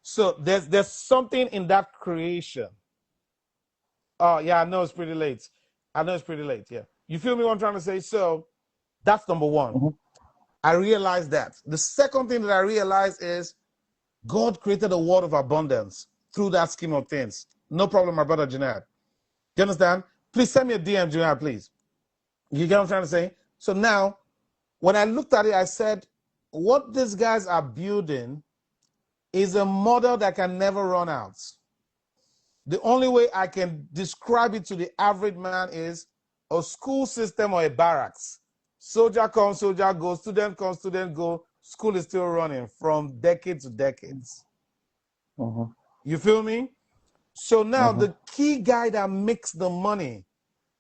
So there's something in that creation. Oh, yeah, I know it's pretty late. Yeah. You feel me what I'm trying to say? So that's number one. I realized that. The second thing that I realized is God created a world of abundance through that scheme of things. No problem, my brother Janad. You understand? Please send me a DM, Janad, please. You get what I'm trying to say? So now, when I looked at it, I said, what these guys are building is a model that can never run out. The only way I can describe it to the average man is a school system or a barracks. Soldier comes, soldier goes, student comes, student go. School is still running from decade to decades. You feel me? So now the key guy that makes the money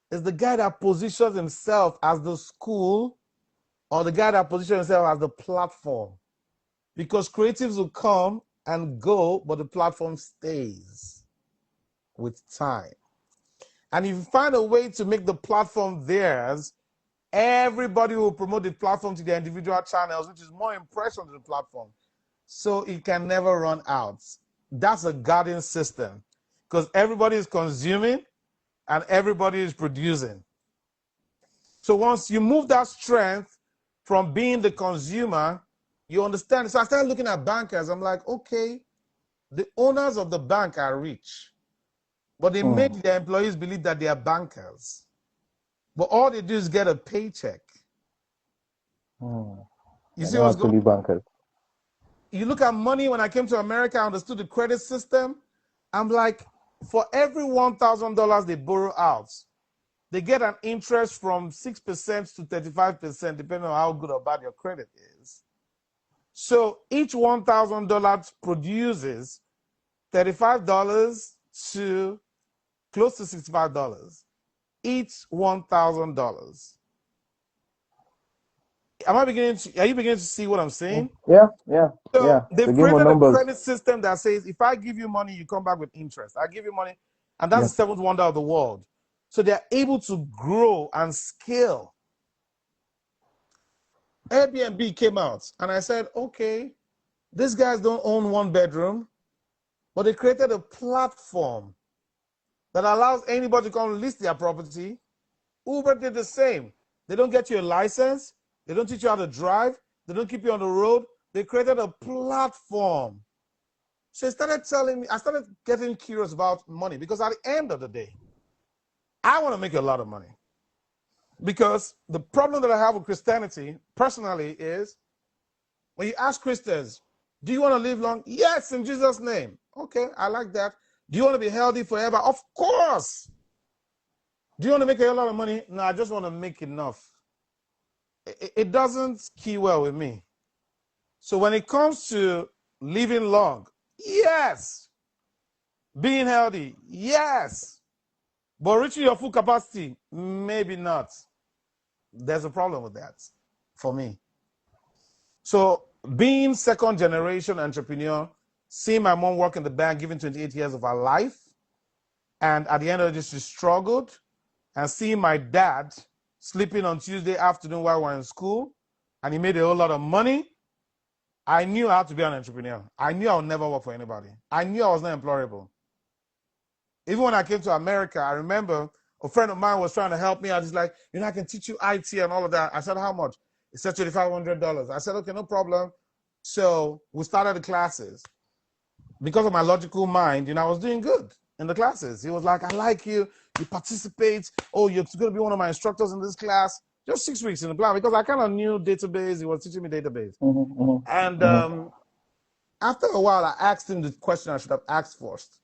is the guy that positions himself as the school or the guy that positions himself as the platform. Because creatives will come and go, but the platform stays with time. And if you find a way to make the platform theirs, everybody will promote the platform to their individual channels, which is more impressions on the platform. So it can never run out. That's a garden system because everybody is consuming and everybody is producing. So once you move that strength from being the consumer, you understand. So I started looking at bankers. I'm like, okay, the owners of the bank are rich, but they made their employees believe that they are bankers. But all they do is get a paycheck. You see what's going on? Bankers. You look at money. When I came to America, I understood the credit system. I'm like, for every $1,000 they borrow out, they get an interest from 6% to 35%, depending on how good or bad your credit is. So each $1,000 produces $35 to close to $65. Each $1,000. Are you beginning to see what I'm saying? Yeah. So they've The game of created a numbers. credit system that says, if I give you money, you come back with interest. I give you money, and that's the seventh wonder of the world. So they're able to grow and scale. Airbnb came out, and I said, okay, these guys don't own one bedroom, but they created a platform that allows anybody to come list their property. Uber did the same. They don't get you a license. They don't teach you how to drive. They don't keep you on the road. They created a platform. So I started getting curious about money because at the end of the day, I want to make a lot of money. Because the problem that I have with Christianity, personally, is when you ask Christians, do you want to live long? Yes, in Jesus' name. Okay, I like that. Do you want to be healthy forever? Of course. Do you want to make a lot of money? No, I just want to make enough. It doesn't key well with me. So when it comes to living long, yes. Being healthy, yes. But reaching your full capacity, maybe not. There's a problem with that for me. So being second generation entrepreneur, seeing my mom work in the bank, giving 28 years of her life, and at the end of it, she struggled, and seeing my dad sleeping on Tuesday afternoon while we're in school, and he made a whole lot of money, I knew I had to be an entrepreneur. I knew I would never work for anybody. I knew I was not employable. Even when I came to America, I remember a friend of mine was trying to help me out. He's like, I can teach you IT and all of that. I said, how much? He said $2,500. I said, okay, no problem. So we started the classes. Because of my logical mind, I was doing good in the classes. He was like, I like you. You participate. Oh, you're going to be one of my instructors in this class. Just 6 weeks in the plan because I kind of knew database. He was teaching me database. And after a while, I asked him the question I should have asked first.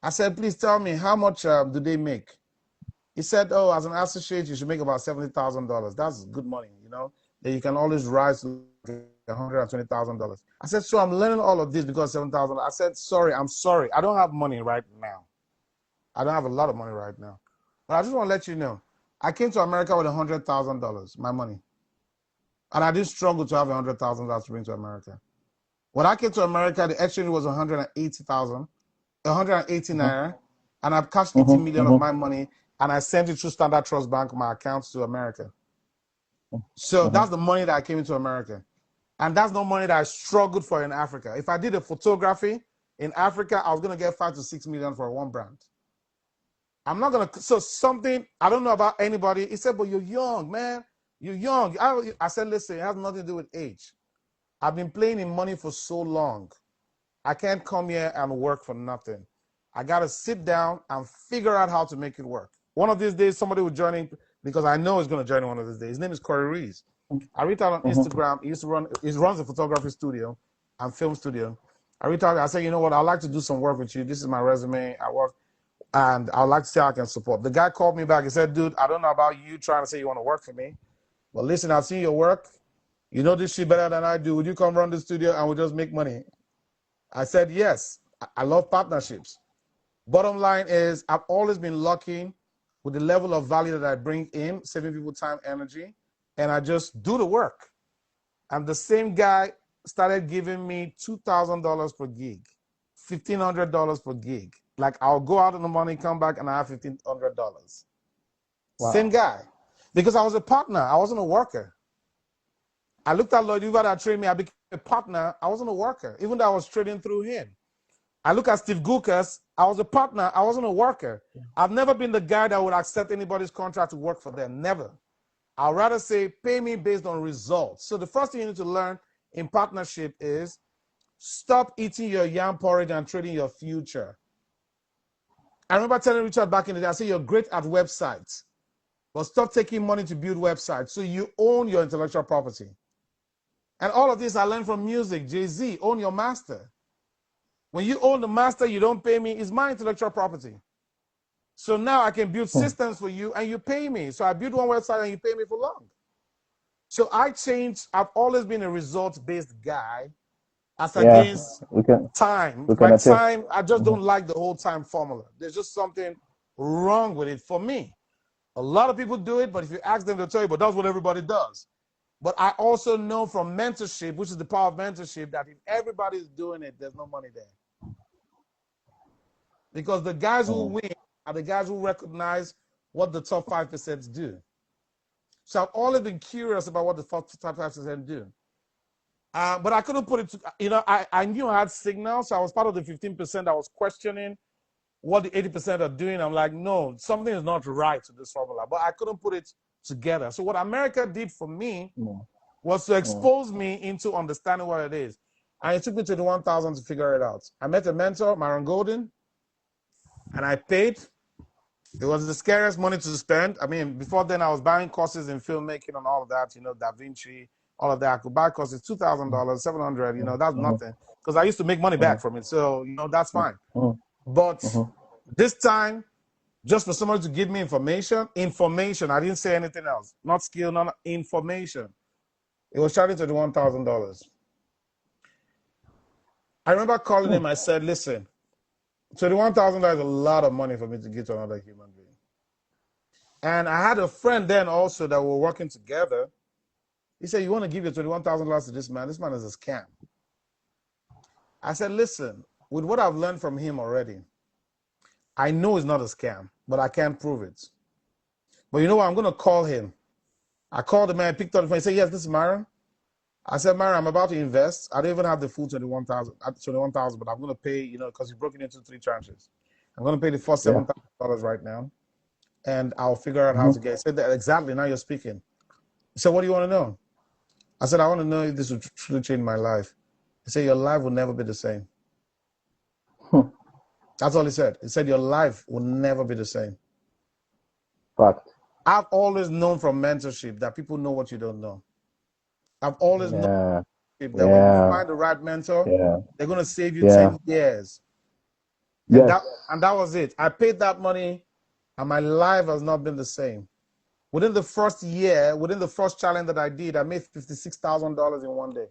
I said, please tell me, how much do they make? He said, oh, as an associate, you should make about $70,000. That's good money, That you can always rise to $120,000. I said, so I'm learning all of this because $7,000. I said, I'm sorry. I don't have money right now. I don't have a lot of money right now. But I just want to let you know, I came to America with $100,000, my money. And I didn't struggle to have $100,000 to bring to America. When I came to America, the exchange was 180,000, 180 naira, and I've cashed 80 million of my money, and I sent it through Standard Trust Bank, my accounts to America. So that's the money that I came into America. And that's no money that I struggled for in Africa. If I did a photography in Africa, I was going to get 5 to 6 million for one brand. I'm not going to, so something, I don't know about anybody. He said, but you're young, man. You're young. I said, listen, it has nothing to do with age. I've been playing in money for so long. I can't come here and work for nothing. I got to sit down and figure out how to make it work. One of these days, somebody will join in because I know he's going to join in one of these days. His name is Corey Reese. I reached out on Instagram. He runs a photography studio and film studio. I reached out. I said, you know what? I'd like to do some work with you. This is my resume. I work, and I'd like to see how I can support. The guy called me back. He said, dude, I don't know about you trying to say you want to work for me, but listen, I've seen your work. You know this shit better than I do. Would you come run the studio and we'll just make money? I said, yes. I love partnerships. Bottom line is, I've always been lucky with the level of value that I bring in, saving people time, energy, and I just do the work. And the same guy started giving me $2,000 per gig, $1,500 per gig. Like, I'll go out in the morning, come back, and I have $1,500. Wow. Same guy. Because I was a partner. I wasn't a worker. I looked at Lloyd Hoover that trained me. I became a partner. I wasn't a worker, even though I was trading through him. I look at Steve Gukas. I was a partner. I wasn't a worker. I've never been the guy that would accept anybody's contract to work for them. Never. I'd rather say, pay me based on results. So the first thing you need to learn in partnership is stop eating your yam porridge and trading your future. I remember telling Richard back in the day, I said, you're great at websites, but stop taking money to build websites so you own your intellectual property. And all of this I learned from music. Jay-Z, own your master. When you own the master, you don't pay me. It's my intellectual property. So now I can build systems for you and you pay me. So I build one website and you pay me for long. So I changed. I've always been a results-based guy as against time. By time, I just don't like the whole time formula. There's just something wrong with it for me. A lot of people do it, but if you ask them, they'll tell you, but that's what everybody does. But I also know from mentorship, which is the power of mentorship, that if everybody's doing it, there's no money there. Because the guys who win are the guys who recognize what the top 5% do. So I've always been curious about what the top 5% do. But I couldn't put it to, I knew I had signals. So I was part of the 15% that was questioning what the 80% are doing. I'm like, no, something is not right to this formula. But I couldn't put it together. So what America did for me was to expose me into understanding what it is. And it took me 21,000 to figure it out. I met a mentor, Myron Golden, and I paid. It was the scariest money to spend. I mean, before then I was buying courses in filmmaking and all of that, Da Vinci, all of that. I could buy courses, $2,000, $700, that's nothing. Because I used to make money back from it. So, that's fine. But this time, just for somebody to give me information, I didn't say anything else. Not skill, not information. It was charging $21,000. I remember calling him, I said, listen, $21,000 is a lot of money for me to give to another human being. And I had a friend then also that were working together. He said, you want to give your $21,000 to this man? This man is a scam. I said, listen, with what I've learned from him already, I know it's not a scam, but I can't prove it. But you know what? I'm going to call him. I called the man, picked up the phone. He said, yes, this is Myron. I said, Myron, I'm about to invest. I don't even have the full 21,000, but I'm going to pay, because he broke it into 3 tranches. I'm going to pay the first $7,000 right now, and I'll figure out how to get it. He said that exactly. Now you're speaking. He said, what do you want to know? I said, I want to know if this will truly change my life. He said, your life will never be the same. That's all he said. He said, your life will never be the same. Fact. I've always known from mentorship that people know what you don't know. I've always known that when you find the right mentor, they're going to save you 10 years. And that was it. I paid that money, and my life has not been the same. Within the first year, within the first challenge that I did, I made $56,000 in one day.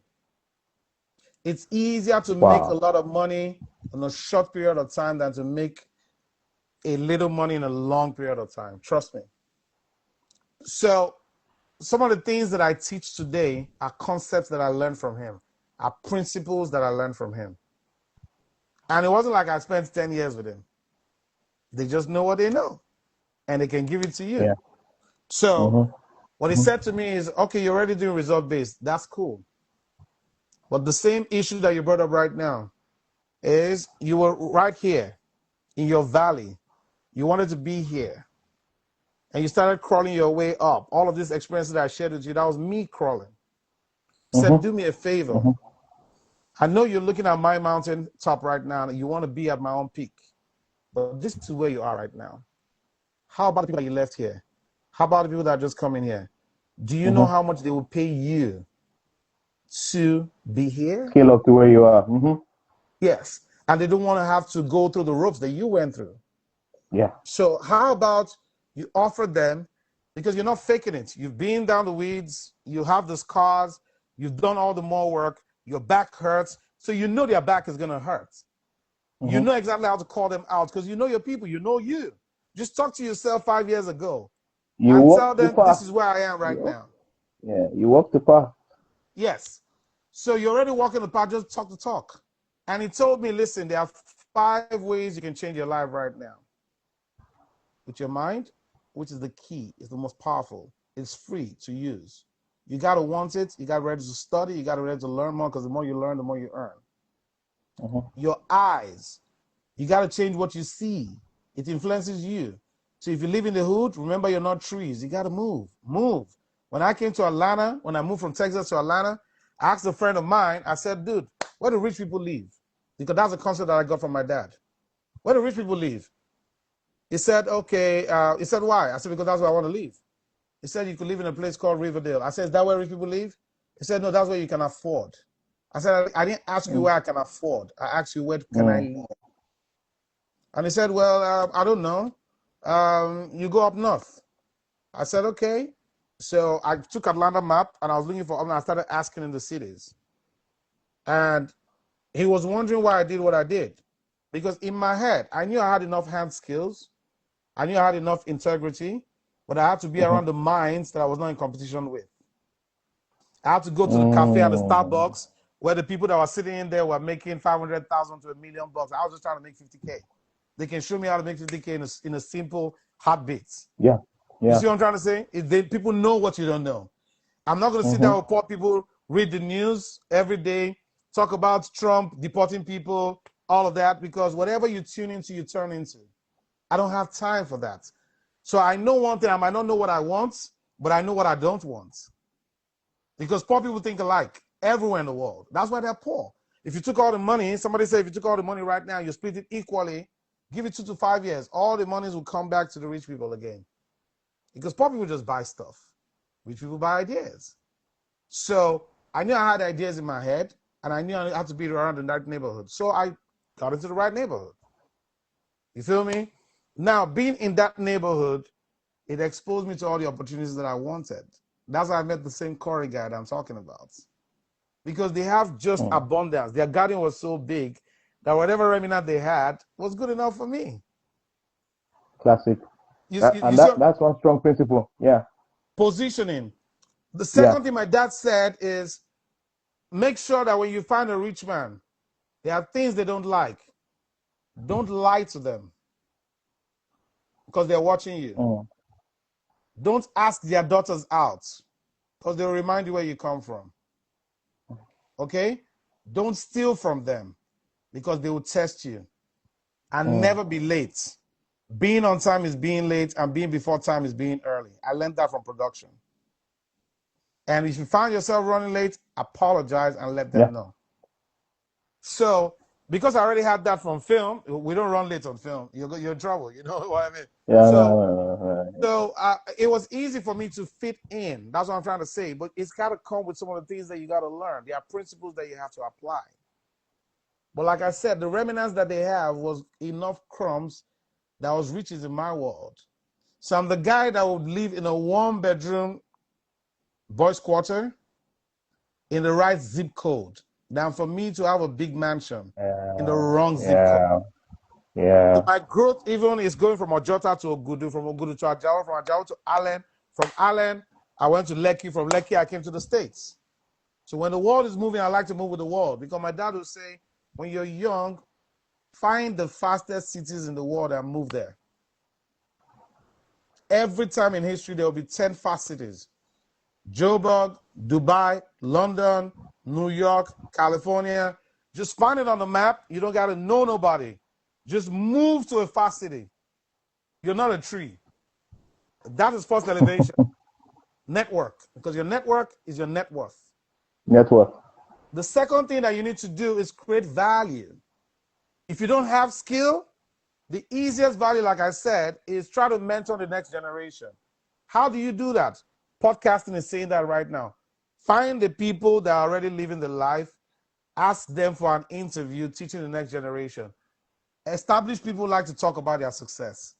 It's easier to make a lot of money in a short period of time than to make a little money in a long period of time. Trust me. So some of the things that I teach today are concepts that I learned from him, are principles that I learned from him. And it wasn't like I spent 10 years with him. They just know what they know, and they can give it to you. Yeah. So what he said to me is, okay, you're already doing result-based. That's cool. But the same issue that you brought up right now is you were right here in your valley. You wanted to be here. And you started crawling your way up. All of these experiences that I shared with you, that was me crawling. He said, do me a favor. I know you're looking at my mountain top right now, and you want to be at my own peak. But this is where you are right now. How about the people that you left here? How about the people that are just coming here? Do you know how much they will pay you to be here? Scale up to where you are. Yes. And they don't want to have to go through the ropes that you went through. Yeah. So how about you offer them, because you're not faking it. You've been down the weeds. You have the scars. You've done all the more work. Your back hurts. So you know their back is going to hurt. You know exactly how to call them out because you know your people. You know you. Just talk to yourself 5 years ago and tell them this is where I am right now. Yeah, you walk the path. Yes. So you're already walking the path, just talk the talk. And he told me, listen, there are 5 ways you can change your life right now. With your mind, which is the key, is the most powerful. It's free to use. You got to want it. You got to be ready to study. You got to be ready to learn more because the more you learn, the more you earn. Your eyes, you got to change what you see. It influences you. So if you live in the hood, remember you're not trees. You got to move. Move. When I came to Atlanta, when I moved from Texas to Atlanta, I asked a friend of mine, I said, dude, where do rich people live? Because that's a concept that I got from my dad. Where do rich people live? He said, okay. He said, why? I said, because that's where I want to live. He said, you could live in a place called Riverdale. I said, is that where rich people live? He said, no, that's where you can afford. I said, I didn't ask you where I can afford. I asked you, where can I live? And he said, well, I don't know. You go up north. I said, okay. So I took Atlanta map and I was looking for, and I started asking in the cities. And he was wondering why I did what I did. Because in my head, I knew I had enough hand skills. I knew I had enough integrity, but I had to be around the minds that I was not in competition with. I had to go to the cafe and the Starbucks where the people that were sitting in there were making 500,000 to $1 million. I was just trying to make 50K. They can show me how to make 50K in a simple heartbeat. Yeah. You see what I'm trying to say? People know what you don't know. I'm not going to sit down with poor people, read the news every day, talk about Trump deporting people, all of that, because whatever you tune into, you turn into. I don't have time for that. So I know one thing, I might not know what I want, but I know what I don't want. Because poor people think alike everywhere in the world. That's why they're poor. If you took all the money, somebody said if you took all the money right now, you split it equally, give it 2 to 5 years, all the monies will come back to the rich people again. Because poor people just buy stuff. Rich people buy ideas. So I knew I had ideas in my head, and I knew I had to be around in that neighborhood. So I got into the right neighborhood. You feel me? Now, being in that neighborhood, it exposed me to all the opportunities that I wanted. That's why I met the same Corey guy that I'm talking about. Because they have just abundance. Their garden was so big that whatever remnant they had was good enough for me. Classic. That's one strong principle. Yeah. Positioning. The second thing my dad said is, make sure that when you find a rich man, there are things they don't like. Don't lie to them because they're watching you. Don't ask their daughters out because they'll remind you where you come from. Okay? Don't steal from them because they will test you. and never be late. Being on time is being late, and being before time is being early. I learned that from production. And if you find yourself running late, apologize and let them know. So, because I already had that from film, we don't run late on film. You're in trouble. You know what I mean? Yeah, So it was easy for me to fit in. That's what I'm trying to say. But it's got to come with some of the things that you got to learn. There are principles that you have to apply. But like I said, the remnants that they have was enough crumbs that was riches in my world. So I'm the guy that would live in a one-bedroom boys' quarter in the right zip code than for me to have a big mansion in the wrong zip code. So my growth even is going from Ojota to Ogudu, from Ogudu to Ajao, from Ajao to Allen. From Allen, I went to Lekki. From Lekki, I came to the States. So when the world is moving, I like to move with the world, because my dad would say, when you're young, find the fastest cities in the world and move there. Every time in history, there will be 10 fast cities. Joburg, Dubai, London, New York, California. Just find it on the map. You don't got to know nobody. Just move to a fast city. You're not a tree. That is first elevation. Network, because your network is your net worth. The second thing that you need to do is create value. If you don't have skill, the easiest value, like I said, is try to mentor the next generation. How do you do that? Podcasting is saying that right now. Find the people that are already living the life, ask them for an interview, teaching the next generation. Established people like to talk about their success.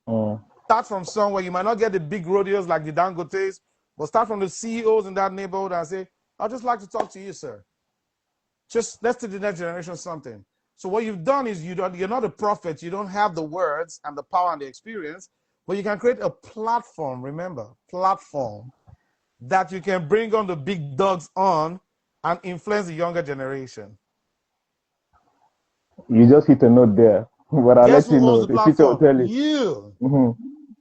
Start from somewhere. You might not get the big rodeos like the Dangotes, but start from the CEOs in that neighborhood and say, I'd just like to talk to you, sir. Just let's teach the next generation something. So what you've done is you're not a prophet. You don't have the words and the power and the experience, but you can create a platform, remember, platform, that you can bring on the big dogs on and influence the younger generation. You just hit a note there, but I'll Guess let who you owns know. the The future will platform? tell you. You.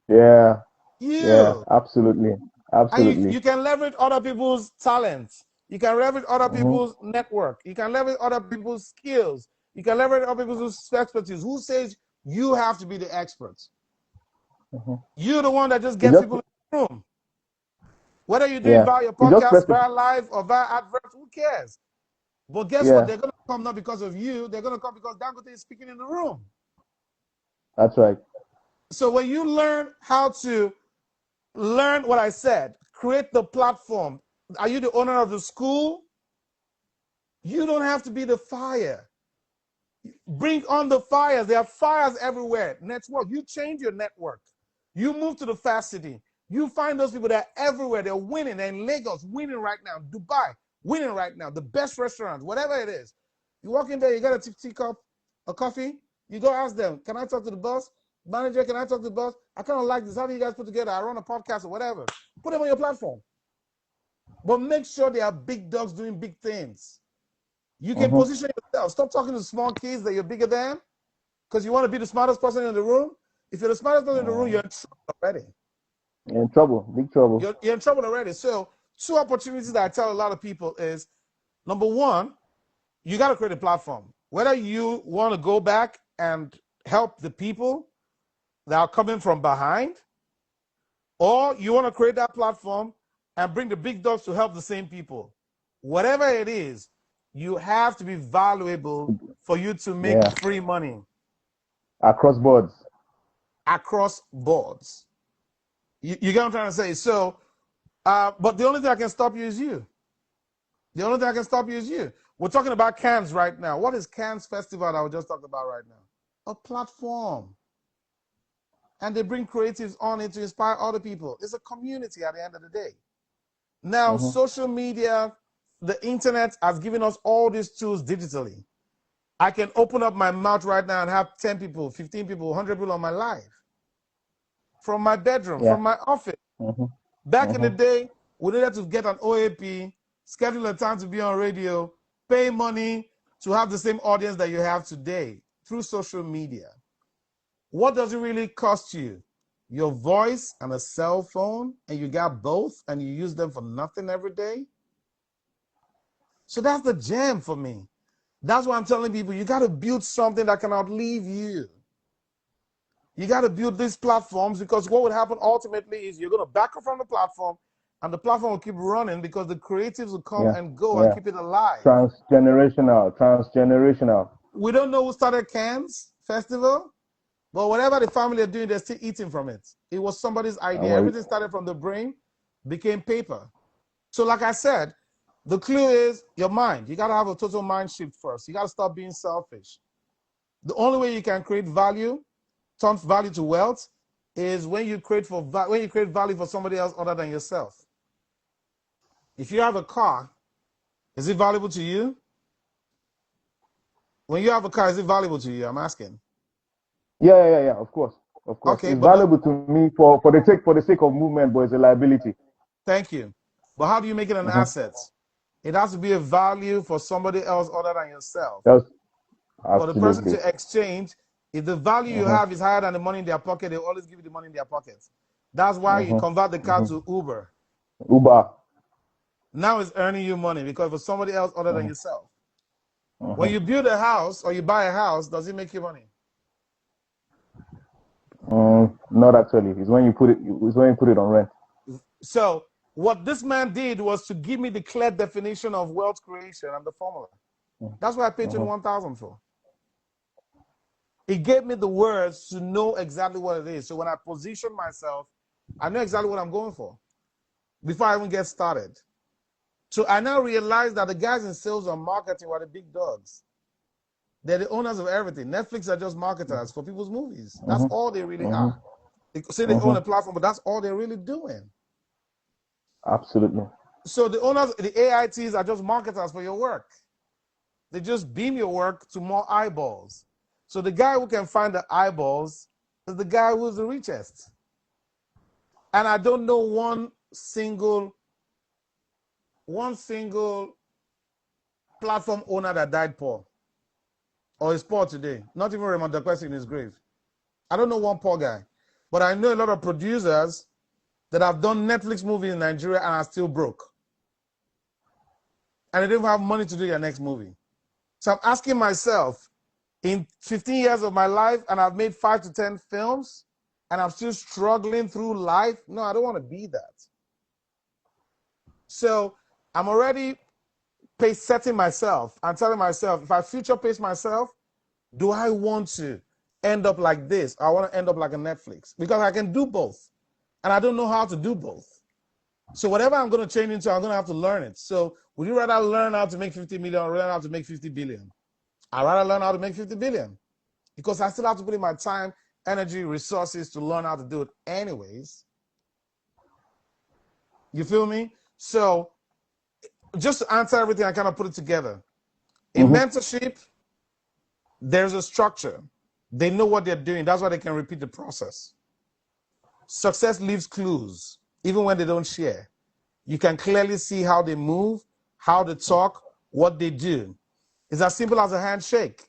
Yeah. You. Yeah, absolutely. And you can leverage other people's talents. You can leverage other people's network. You can leverage other people's skills. You can leverage other people's expertise. Who says you have to be the expert? You're the one that just gets people in the room. Whether you do it via your podcast, via live, or via adverts, who cares? But guess what? They're going to come not because of you. They're going to come because Dangote is speaking in the room. That's right. So when you learn how to learn what I said, create the platform. Are you the owner of the school? You don't have to be the fire. Bring on the fires. There are fires everywhere. Network. You change your network. You move to the fast city. You find those people that are everywhere. They're winning. They're in Lagos, winning right now. Dubai, winning right now. The best restaurants, whatever it is. You walk in there, you got a teacup, a coffee. You go ask them, can I talk to the boss? Manager, can I talk to the boss? I kind of like this. How do you guys put together? I run a podcast or whatever. Put them on your platform. But make sure they are big dogs doing big things. You can position yourself. Stop talking to small kids that you're bigger than because you want to be the smartest person in the room. If you're the smartest person in the room, you're in trouble already. You're in trouble, big trouble. You're in trouble already. So 2 opportunities that I tell a lot of people is, number one, you got to create a platform. Whether you want to go back and help the people that are coming from behind, or you want to create that platform and bring the big dogs to help the same people. Whatever it is, you have to be valuable for you to make free money. Across boards. Across boards. You get what I'm trying to say? So, but the only thing that can stop you is you. The only thing that can stop you is you. We're talking about Cannes right now. What is Cannes Festival that we just talked about right now? A platform. And they bring creatives on it to inspire other people. It's a community at the end of the day. Now, social media, the internet has given us all these tools digitally. I can open up my mouth right now and have 10 people, 15 people, 100 people on my live. From my bedroom, from my office. Back in the day, we needed to get an OAP, schedule a time to be on radio, pay money to have the same audience that you have today through social media. What does it really cost you? Your voice and a cell phone, and you got both, and you use them for nothing every day? So that's the jam for me. That's why I'm telling people, you got to build something that can outlive you. You got to build these platforms, because what would happen ultimately is you're going to back up from the platform, and the platform will keep running because the creatives will come Yeah. and go and Yeah. keep it alive. Transgenerational. We don't know who started Cannes Festival, but whatever the family are doing, they're still eating from it. It was somebody's idea. Everything started from the brain, became paper. So like I said, the clue is your mind. You got to have a total mind shift first. You got to stop being selfish. The only way you can create value, turn value to wealth, is when you create value for somebody else other than yourself. If you have a car, is it valuable to you? When you have a car, is it valuable to you? I'm asking. Yeah. Of course. Okay, It's but valuable to me for the sake of movement, but it's a liability. thank you. But how do you make it an asset? It has to be a value for somebody else other than yourself. Yes, For the person absolutely. to exchange, if the value you have is higher than the money in their pocket, they always give you the money in their pockets. That's why you convert the car to Uber. Uber. Now it's earning you money because for somebody else other than yourself. When you build a house or you buy a house, does it make you money? Not actually. It's when you put it. It's when you put it on rent. So what this man did was to give me the clear definition of wealth creation and the formula. That's what I paid 21,000 for. He gave me the words to know exactly what it is. So when I position myself, I know exactly what I'm going for before I even get started. So I now realize that the guys in sales and marketing were the big dogs. They're the owners of everything. Netflix are just marketers for people's movies. That's all they really are. They say they own a platform, but that's all they're really doing. Absolutely. So the owners, the AITs are just marketers for your work. They just beam your work to more eyeballs. So the guy who can find the eyeballs is the guy who's the richest. And I don't know one single platform owner that died poor or is poor today. Not even Raymond Dakwesi in his grave. I don't know one poor guy. But I know a lot of producers that have done Netflix movies in Nigeria and are still broke. And they don't have money to do their next movie. So I'm asking myself, in 15 years of my life, and I've made 5 to 10 films, and I'm still struggling through life. No, I don't want to be that. So I'm already setting myself and telling myself, if I future pace myself, do I want to end up like this? Or I want to end up like a Netflix, because I can do both. And I don't know how to do both. So whatever I'm going to change into, I'm going to have to learn it. So would you rather learn how to make 50 million or learn how to make 50 billion? I'd rather learn how to make 50 billion, because I still have to put in my time, energy, resources to learn how to do it anyways. You feel me? So just to answer everything, I kind of put it together. In mentorship, there's a structure. They know what they're doing. That's why they can repeat the process. Success leaves clues, even when they don't share. You can clearly see how they move, how they talk, what they do. It's as simple as a handshake.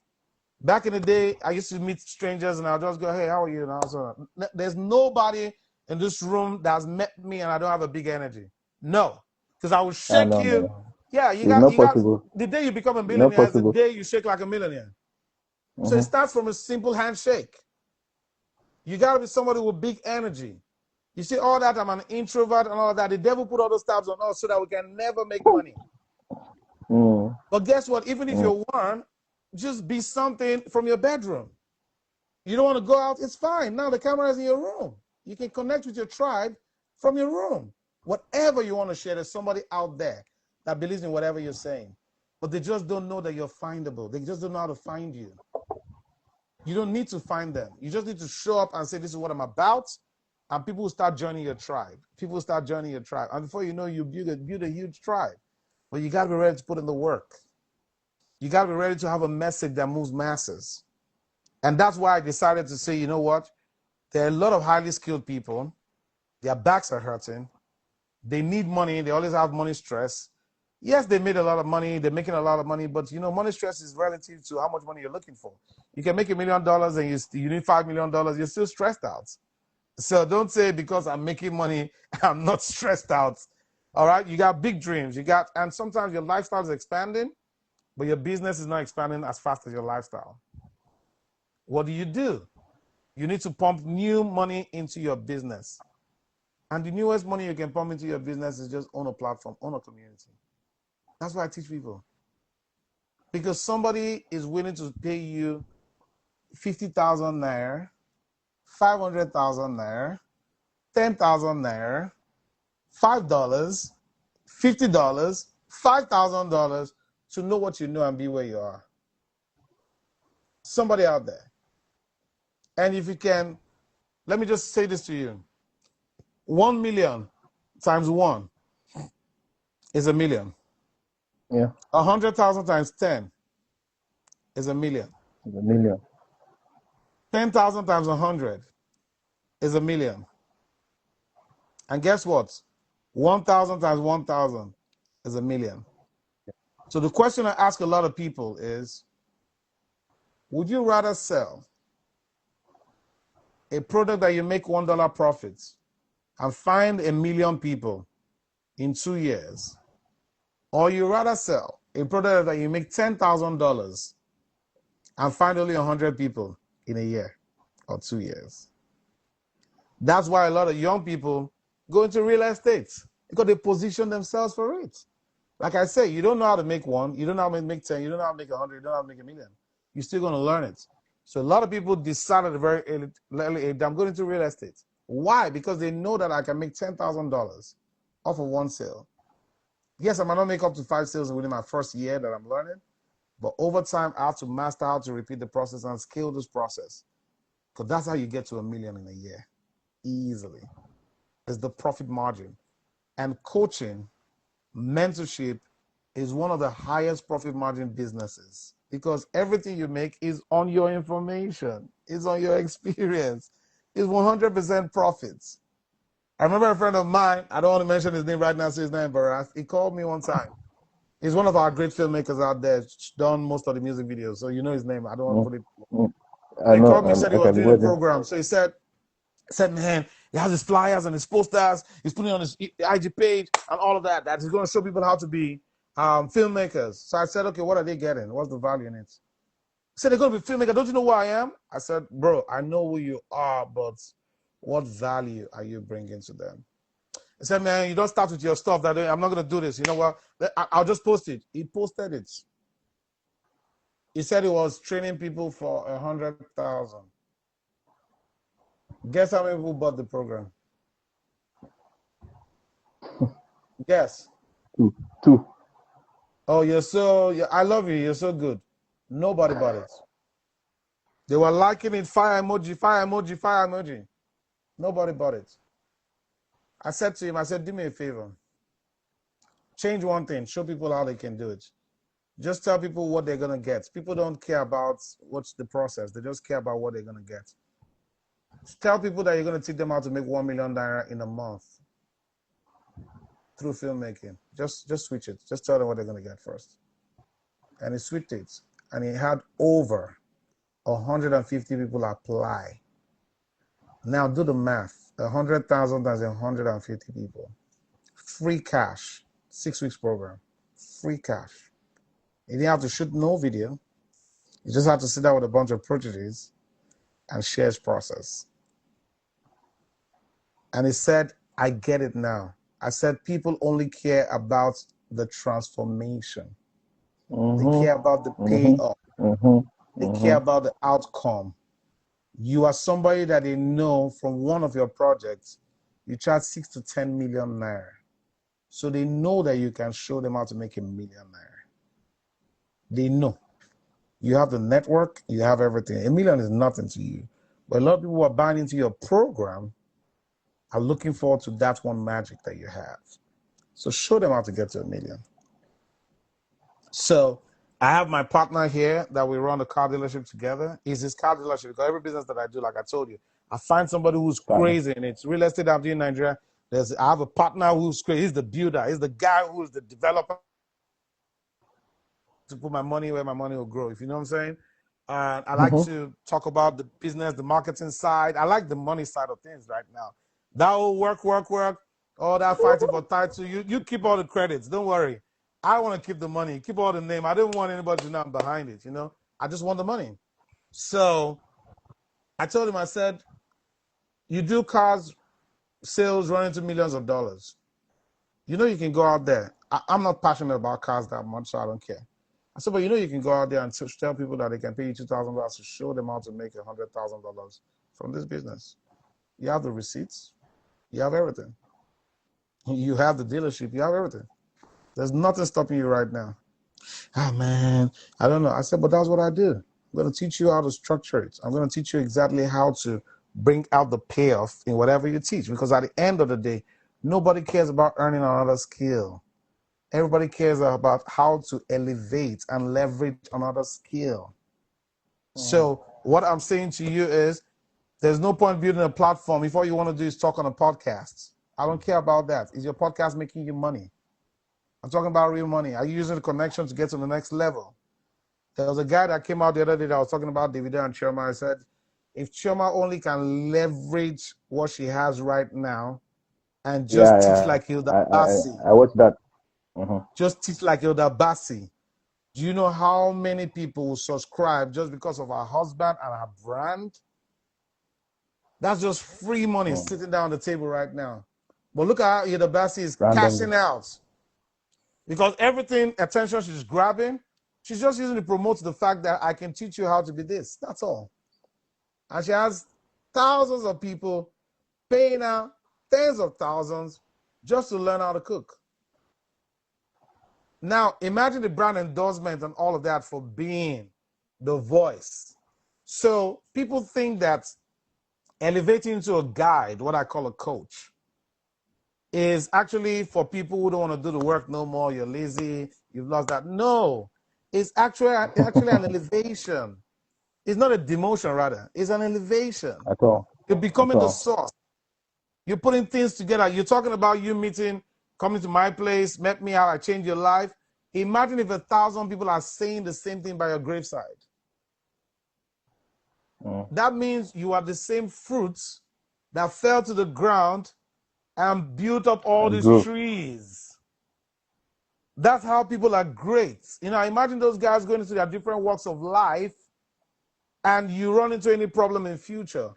Back in the day, I used to meet strangers and I'll just go, hey, how are you? And there's nobody in this room that's met me and I don't have a big energy. No, because I will shake you. No. Yeah, It's not possible. the day you become a It's not billionaire is the possible. day you shake like a millionaire. So it starts from a simple handshake. You got to be somebody with big energy. You see all that, I'm an introvert and all that. The devil put all those tabs on us so that we can never make money. But guess what? Even if you're one, just be something from your bedroom. You don't want to go out, it's fine. Now the camera is in your room. You can connect with your tribe from your room. Whatever you want to share, there's somebody out there that believes in whatever you're saying. But they just don't know that you're findable. They just don't know how to find you. You don't need to find them. You just need to show up and say, this is what I'm about. And people will start joining your tribe. People will start joining your tribe. And before you know, you build a huge tribe. But you got to be ready to put in the work. You got to be ready to have a message that moves masses. And that's why I decided to say, you know what? There are a lot of highly skilled people. Their backs are hurting. They need money. They always have money stress. Yes, they made a lot of money. They're making a lot of money. But, you know, money stress is relative to how much money you're looking for. You can make $1 million and you need $5 million. You're still stressed out. So don't say because I'm making money, I'm not stressed out. All right? You got big dreams. And sometimes your lifestyle is expanding. but your business is not expanding as fast as your lifestyle. What do? You need to pump new money into your business. And the newest money you can pump into your business is just own a platform, own a community. That's why I teach people. Because somebody is willing to pay you 50,000 naira, 500,000 naira, 10,000 naira, $5, $50, $5,000 to know what you know and be where you are. Somebody out there. And if you can, let me just say this to you. 1 million times 1 is a million. Yeah. 100,000 times 10 is a million. It's a million. 10,000 times 100 is a million. And guess what? 1,000 times 1,000 is a million. So the question I ask a lot of people is, would you rather sell a product that you make $1 profits and find 1 million people in 2 years, or you rather sell a product that you make $10,000 and find only 100 people in a year or 2 years? That's why a lot of young people go into real estate, because they position themselves for it. Like I say, you don't know how to make 1, you don't know how to make 10, you don't know how to make 100, you don't know how to make 1 million. You're still going to learn it. So a lot of people decide at a very early age, I'm going into real estate. Why? Because they know that I can make $10,000 off of 1 sale. Yes, I might not make up to 5 sales within my first year that I'm learning, but over time, I have to master how to repeat the process and scale this process, because that's how you get to 1 million in a year, easily. It's the profit margin. And coaching, mentorship is one of the highest profit margin businesses, because everything you make is on your information, is on your experience, is 100% profits. I remember a friend of mine, I don't want to mention his name right now, so he's not embarrassed. He called me one time. He's one of our great filmmakers out there, done most of the music videos, so you know his name. I don't want to put it. I He know. called me, said he I was can doing a imagine. program. So he said, man, he has his flyers and his posters. He's putting on his IG page and all of that. That he's going to show people how to be filmmakers. So I said, okay, what are they getting? What's the value in it? He said, they're going to be filmmakers. Don't you know who I am? I said, bro, I know who you are, but what value are you bringing to them? He said, man, you don't start with your stuff. That I'm not going to do this. You know what? I'll just post it. He posted it. He said he was training people for 100,000. Guess how many people bought the program? Guess. Two. Oh, I love you. You're so good. Nobody bought it. They were liking it, fire emoji, fire emoji, fire emoji. Nobody bought it. I said to him, do me a favor. Change one thing. Show people how they can do it. Just tell people what they're going to get. People don't care about what's the process. They just care about what they're going to get. Tell people that you're going to teach them how to make 1 million naira in a month through filmmaking. Just switch it. Just tell them what they're going to get first. And he switched it. And he had over 150 people apply. Now do the math. 100,000 times 150 people. Free cash. 6 weeks program. Free cash. You didn't have to shoot no video. You just have to sit down with a bunch of proteges and share his process. And he said, I get it now. I said, people only care about the transformation. They care about the payoff. They care about the outcome. You are somebody that they know from one of your projects, you charge 6 to 10 million naira. So they know that you can show them how to make 1 million naira. They know. You have the network, you have everything. 1 million is nothing to you. But a lot of people who are buying into your program are looking forward to that one magic that you have. So show them how to get to 1 million. So I have my partner here that we run the car dealership together. He's his car dealership, because every business that I do, like I told you, I find somebody who's crazy in it. Real estate I'm doing in Nigeria. I have a partner who's crazy. He's the builder. He's the guy who's the developer. To put my money where my money will grow, if you know what I'm saying. I like to talk about the business, the marketing side. I like the money side of things right now. That will work. All that fighting for title. You keep all the credits. Don't worry. I want to keep the money, keep all the name. I didn't want anybody to know I'm behind it, you know. I just want the money. So I told him, I said, you do cars sales running to millions of dollars. You know you can go out there. I'm not passionate about cars that much, so I don't care. I said, but you know you can go out there and tell people that they can pay you $2,000 to show them how to make $100,000 from this business. You have the receipts. You have everything. You have the dealership. You have everything. There's nothing stopping you right now. Oh, man, I don't know. I said, but that's what I do. I'm going to teach you how to structure it. I'm going to teach you exactly how to bring out the payoff in whatever you teach. Because at the end of the day, nobody cares about earning another skill. Everybody cares about how to elevate and leverage another skill. So what I'm saying to you is there's no point building a platform if all you want to do is talk on a podcast. I don't care about that. Is your podcast making you money? I'm talking about real money. Are you using the connection to get to the next level? There was a guy that came out the other day that was talking about Davido and Chioma. I said, if Chioma only can leverage what she has right now and just teach like Hilda Bassi, I watched that. Mm-hmm. just teach like Hilda Bassi, do you know how many people will subscribe just because of her husband and her brand? That's just free money sitting down on the table right now. But look at how Hilda Bassi is cashing out. Because everything, attention she's grabbing, she's just using to promote the fact that I can teach you how to be this. That's all. And she has thousands of people paying her tens of thousands just to learn how to cook. Now, imagine the brand endorsement and all of that for being the voice. So people think that elevating into a guide, what I call a coach, is actually for people who don't want to do the work no more. You're lazy. You've lost that. No, it's actually an elevation. It's not a demotion, rather. It's an elevation. At all. You're becoming the source. You're putting things together. You're talking about you meeting, coming to my place, met me out, I changed your life. Imagine if 1,000 people are saying the same thing by your graveside. That means you are the same fruits that fell to the ground and built up all these trees. That's how people are great. You know, imagine those guys going into their different walks of life and you run into any problem in future.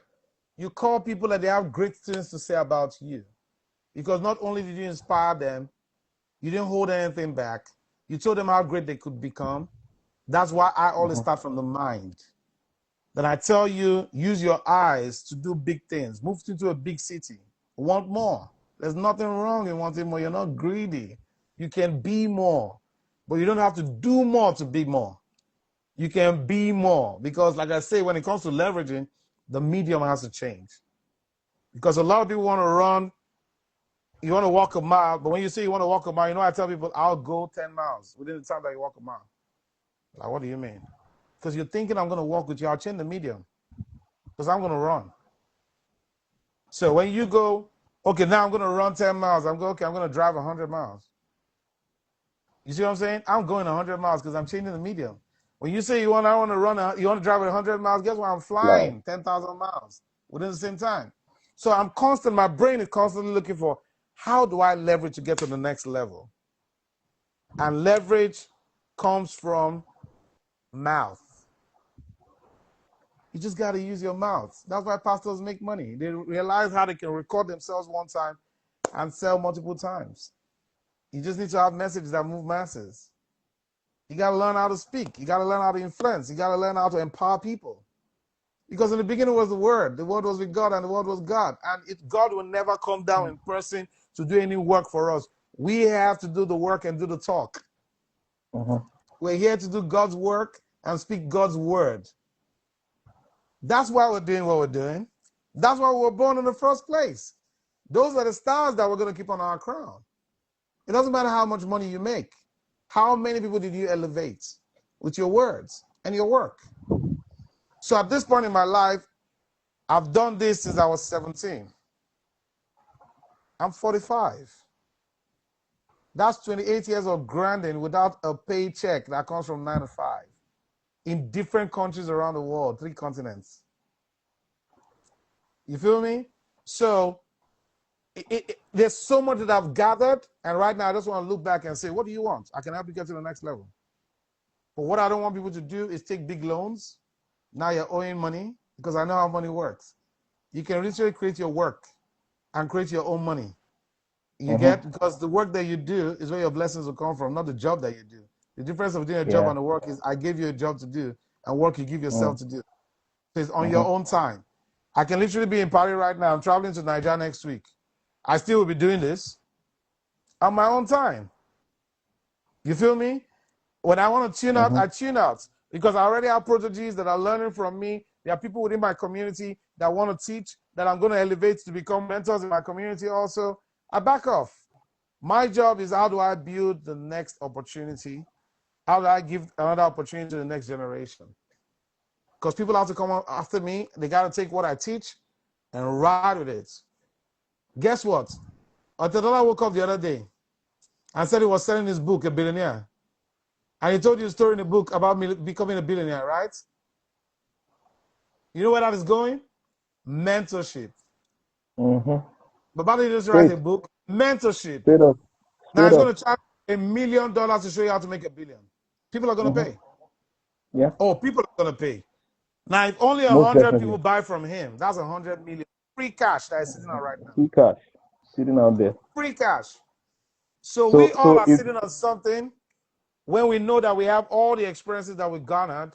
You call people and they have great things to say about you. Because not only did you inspire them, you didn't hold anything back. You told them how great they could become. That's why I always start from the mind. Then I tell you, use your eyes to do big things. Move into a big city. Want more. There's nothing wrong in wanting more. You're not greedy. You can be more. But you don't have to do more to be more. You can be more. Because like I say, when it comes to leveraging, the medium has to change. Because a lot of people want to run, you want to walk a mile, but when you say you want to walk a mile, you know, I tell people, I'll go 10 miles within the time that you walk a mile. Like, what do you mean? Because you're thinking I'm going to walk with you, I'll change the medium. Because I'm going to run. So when you go, okay, now I'm going to run 10 miles. I'm going to drive 100 miles. You see what I'm saying? I'm going 100 miles because I'm changing the medium. When you say you want to drive at 100 miles, guess what? I'm flying 10,000 miles within the same time. So my brain is constantly looking for, how do I leverage to get to the next level? And leverage comes from mouth. You just got to use your mouth. That's why pastors make money. They realize how they can record themselves one time and sell multiple times. You just need to have messages that move masses. You got to learn how to speak. You got to learn how to influence. You got to learn how to empower people. Because in the beginning was the Word was with God, and the Word was God. And God will never come down in person to do any work for us. We have to do the work and do the talk. We're here to do God's work and speak God's word. That's why we're doing what we're doing. That's why we were born in the first place. Those are the stars that we're going to keep on our crown. It doesn't matter how much money you make. How many people did you elevate with your words and your work? So at this point in my life, I've done this since I was 17. I'm 45. That's 28 years of grinding without a paycheck that comes from 9 to 5 in different countries around the world, 3 continents. You feel me? So there's so much that I've gathered, and right now I just want to look back and say, what do you want? I can help you get to the next level. But what I don't want people to do is take big loans. Now you're owing money, because I know how money works. You can literally create your work and create your own money. You get, because the work that you do is where your blessings will come from, not the job that you do. The difference of doing a job and the work is I gave you a job to do, and work you give yourself to do. So it's on your own time. I can literally be in Paris right now. I'm traveling to Nigeria next week. I still will be doing this on my own time. You feel me? When I want to tune out, I tune out, because I already have proteges that are learning from me. There are people within my community that want to teach, that I'm going to elevate to become mentors in my community also. I back off. My job is, how do I build the next opportunity? How do I give another opportunity to the next generation? Because people have to come after me. They got to take what I teach and ride with it. Guess what? Otedola woke up the other day and said he was selling his book, A Billionaire. And he told you a story in the book about me becoming a billionaire, right? You know where that is going? Mentorship. But Baba didn't just write a book. Mentorship. Now he's going to charge $1 million to show you how to make $1 billion. People are going to pay. Yeah. Oh, people are going to pay. Now, if only Most 100 definitely. people buy from him, that's 100 million. Free cash that is sitting on right now. Free cash sitting out there. Free cash. So we all so are sitting on something when we know that we have all the experiences that we garnered.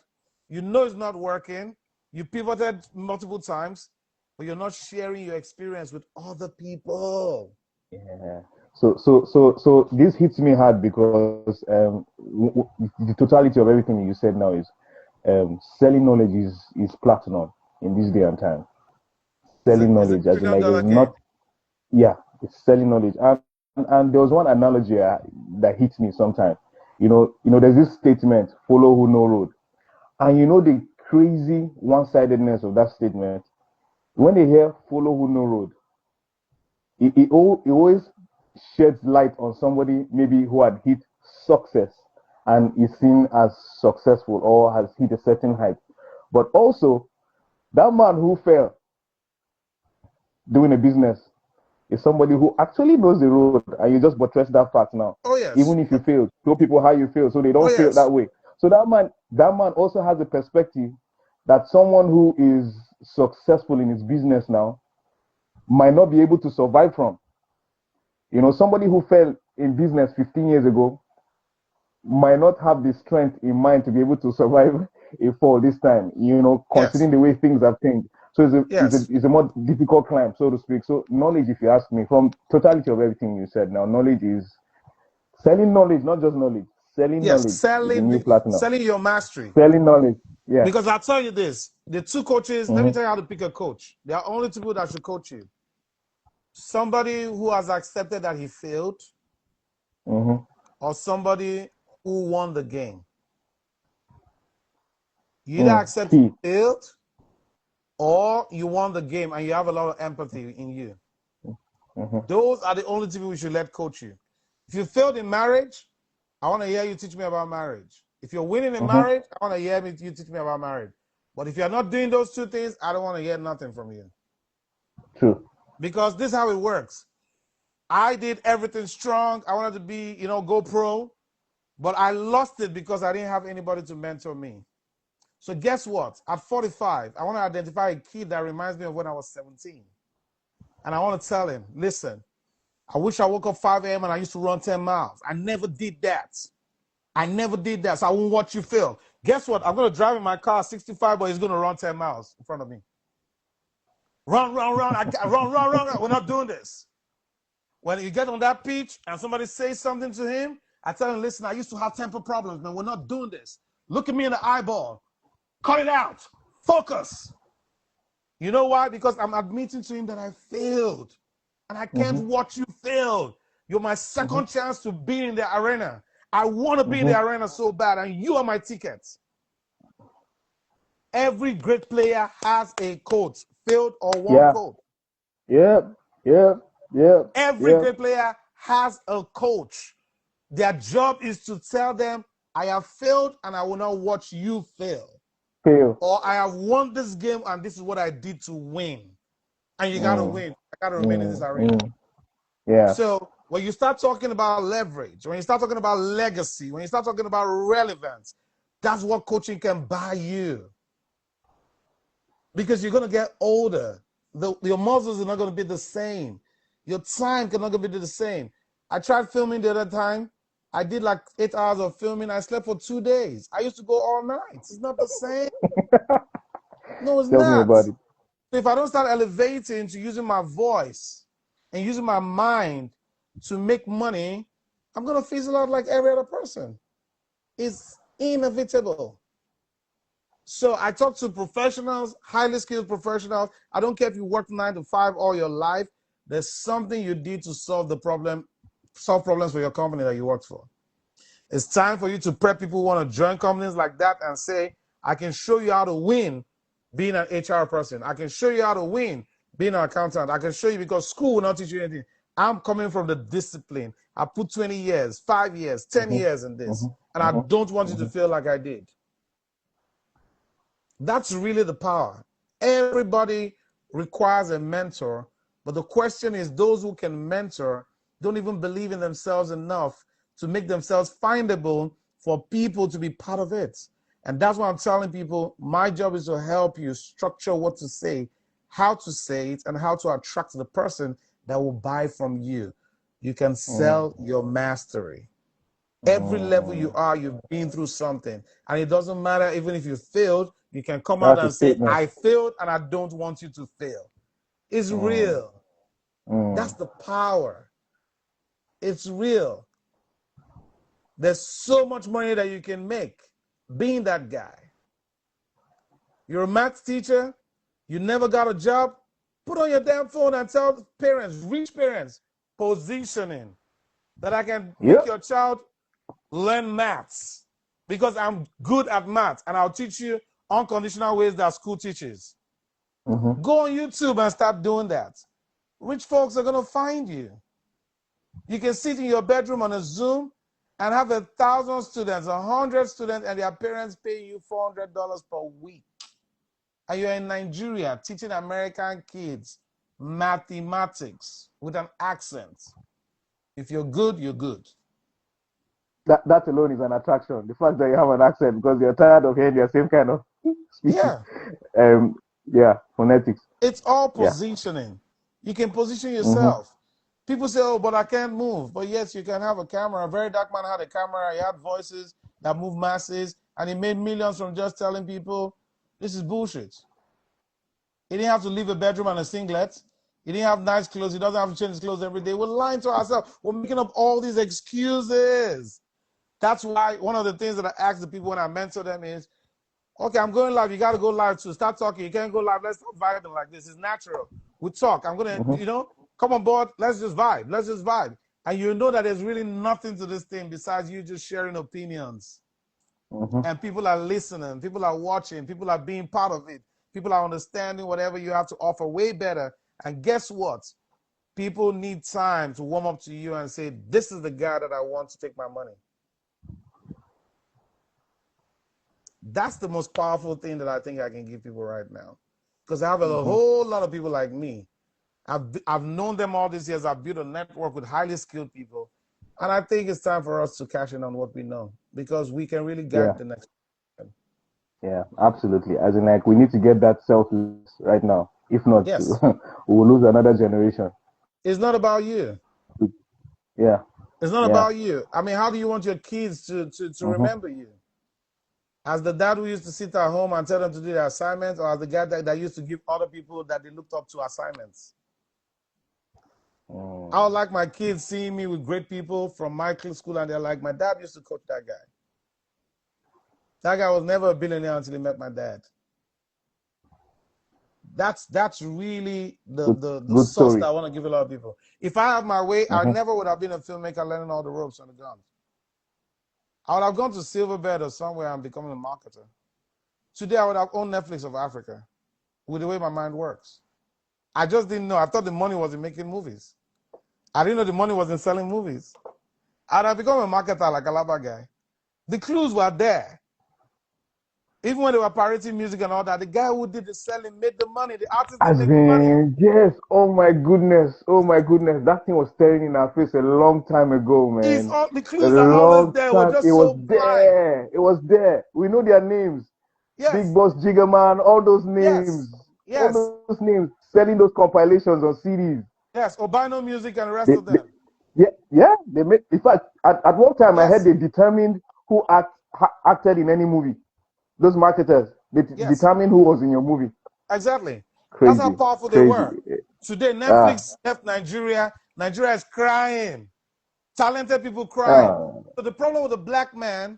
You know it's not working. You pivoted multiple times, but you're not sharing your experience with other people. Yeah. So this hits me hard because the totality of everything you said now is selling knowledge is platinum in this day and time. Selling knowledge, as in like it's not, it's selling knowledge. And there was one analogy that hits me sometimes. You know, there's this statement, "Follow who know road," and you know the crazy one-sidedness of that statement. When they hear "follow who know road," it always sheds light on somebody maybe who had hit success and is seen as successful or has hit a certain height. But also, that man who fell doing a business is somebody who actually knows the road, and you just buttress that fact now. Oh, yes. Even if you fail, show people how you fail so they don't fail that way. So that man also has a perspective that someone who is successful in his business now might not be able to survive from. You know, somebody who fell in business 15 years ago might not have the strength in mind to be able to survive a fall this time, you know, considering the way things have changed. So it's a more difficult climb, so to speak. So knowledge, if you ask me, from totality of everything you said now, knowledge is selling knowledge, not just knowledge. Selling knowledge is the new platinum. Selling your mastery. Selling knowledge, yeah. Because I'll tell you this, the two coaches, let me tell you how to pick a coach. There are only two people that should coach you. Somebody who has accepted that he failed, or somebody who won the game. You either accept you failed, or you won the game and you have a lot of empathy in you. Those are the only two people we should let coach you. If you failed in marriage, I want to hear you teach me about marriage. If you're winning in marriage, I want to hear you teach me about marriage. But if you're not doing those two things, I don't want to hear nothing from you. True. Because this is how it works. I did everything strong. I wanted to be, you know, go pro, but I lost it because I didn't have anybody to mentor me. So guess what? At 45, I want to identify a kid that reminds me of when I was 17. And I want to tell him, listen, I wish I woke up 5 a.m. and I used to run 10 miles. I never did that. I never did that, so I won't watch you fail. Guess what? I'm going to drive in my car 65, but he's going to run 10 miles in front of me. Run. Run. We're not doing this. When you get on that pitch and somebody says something to him, I tell him, listen, I used to have temper problems, man. We're not doing this. Look at me in the eyeball. Cut it out. Focus. You know why? Because I'm admitting to him that I failed. And I can't watch you fail. You're my second chance to be in the arena. I want to be in the arena so bad, and you are my ticket. Every great player has a coach, failed or won coach. Every great player has a coach. Their job is to tell them, I have failed and I will not watch you fail. Or I have won this game and this is what I did to win. And you got to win. I got to remain in this arena. Yeah. So when you start talking about leverage, when you start talking about legacy, when you start talking about relevance, that's what coaching can buy you. Because you're going to get older. Your muscles are not going to be the same. Your time cannot be the same. I tried filming the other time. I did like 8 hours of filming. I slept for 2 days. I used to go all night. It's not the same. No, it's Tell me not. about it. If I don't start elevating to using my voice and using my mind to make money, I'm going to fizzle out like every other person. It's inevitable. So I talk to professionals, highly skilled professionals. I don't care if you work 9 to 5 all your life. There's something you did to solve problems for your company that you work for. It's time for you to prep people who want to join companies like that and say, I can show you how to win being an HR person. I can show you how to win being an accountant. I can show you because school will not teach you anything. I'm coming from the discipline. I put 20 years, 5 years, 10 years in this. And I don't want you to feel like I did. That's really the power. Everybody requires a mentor, but the question is those who can mentor don't even believe in themselves enough to make themselves findable for people to be part of it. And that's why I'm telling people, my job is to help you structure what to say, how to say it, and how to attract the person that will buy from you. You can sell your mastery. Every level you are, you've been through something. And it doesn't matter, even if you failed, you can come out That's a and say, statement. I failed and I don't want you to fail. It's real. That's the power. It's real. There's so much money that you can make being that guy. You're a math teacher, you never got a job, put on your damn phone and tell parents, rich parents, positioning, that I can make Yep. your child learn maths because I'm good at maths and I'll teach you unconditional ways that school teaches. Go on YouTube and start doing that. Rich folks are going to find you. You can sit in your bedroom on a Zoom and have 1,000 students, 100 students, and their parents pay you $400 per week. And you're in Nigeria teaching American kids mathematics with an accent. If you're good, you're good. That alone is an attraction. The fact that you have an accent because you're tired of hearing the same kind of speaking. Yeah. Yeah, phonetics. It's all Yeah. positioning. You can position yourself. People say, oh, but I can't move. But yes, you can have a camera. A very dark man had a camera. He had voices that move masses. And he made millions from just telling people, this is bullshit. He didn't have to leave a bedroom and a singlet. He didn't have nice clothes. He doesn't have to change his clothes every day. We're lying to ourselves. We're making up all these excuses. That's why one of the things that I ask the people when I mentor them is, okay, I'm going live. You got to go live too. Start talking. You can't go live. Let's start vibing like this. It's natural. We talk. I'm going to, come on board. Let's just vibe. Let's just vibe. And you know that there's really nothing to this thing besides you just sharing opinions. And people are listening. People are watching. People are being part of it. People are understanding whatever you have to offer way better. And guess what? People need time to warm up to you and say, this is the guy that I want to take my money. That's the most powerful thing that I think I can give people right now. Because I have a whole lot of people like me. I've known them all these years. I've built a network with highly skilled people. And I think it's time for us to cash in on what we know because we can really guide the next. Yeah, absolutely. As in, like, we need to get that selfless right now. If not, Yes. we will lose another generation. It's not about you. Yeah. It's not about you. I mean, how do you want your kids to remember you? As the dad who used to sit at home and tell them to do their assignments, or as the guy that used to give other people that they looked up to assignments? I would like my kids seeing me with great people from my school, and they're like, my dad used to coach that guy. That guy was never a billionaire until he met my dad. That's really the Good source story. that I want to give a lot of people. If I had my way, I never would have been a filmmaker learning all the ropes on the guns. I would have gone to Silverbed or somewhere and becoming a marketer. Today, I would have owned Netflix of Africa with the way my mind works. I just didn't know. I thought the money was in making movies. I didn't know the money was in selling movies. I'd have become a marketer like a Alaba guy. The clues were there. Even when they were pirating music and all that, the guy who did the selling made the money. The artist didn't As make the money. in, yes. Oh my goodness. Oh my goodness. That thing was staring in our face a long time ago, It's man. all the A clues are always long there. We're time. It just was so blind. there. It was there. We know their names. Big Yes, Boss Jiggerman, all those yes, names. All yes, those names. Selling those compilations on CDs. yes. Albino Music and the rest They, of they, them. yeah. They made. In fact, at one time I heard Yes, they determined who acted in any movie. Those marketers, they yes, determined who was in your movie. exactly. That's how Crazy, powerful they crazy. were. Today, Ah, Netflix left Nigeria. Nigeria is crying. Talented people crying. ah. So the problem with the black man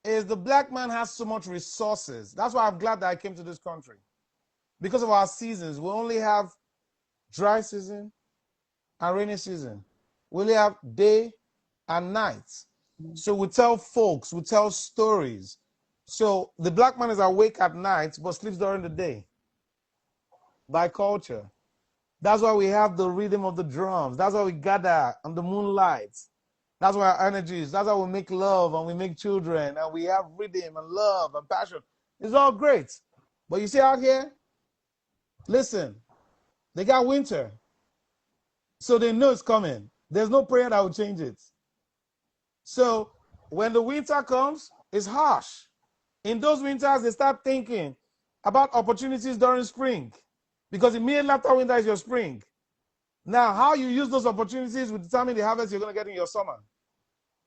is the black man has so much resources. That's why I'm glad that I came to this country. Because of our seasons, we only have dry season and rainy season. We only have day and night. So we tell folks, we tell stories. So the black man is awake at night but sleeps during the day by culture. That's why we have the rhythm of the drums. That's why we gather on the moonlight. That's why our energy is. That's how we make love and we make children and we have rhythm and love and passion. It's all great. But you see out here, listen, they got winter. So they know it's coming. There's no prayer that will change it. So when the winter comes, it's harsh. In those winters, they start thinking about opportunities during spring because immediately after winter is your spring. Now, how you use those opportunities will determine the harvest you're going to get in your summer.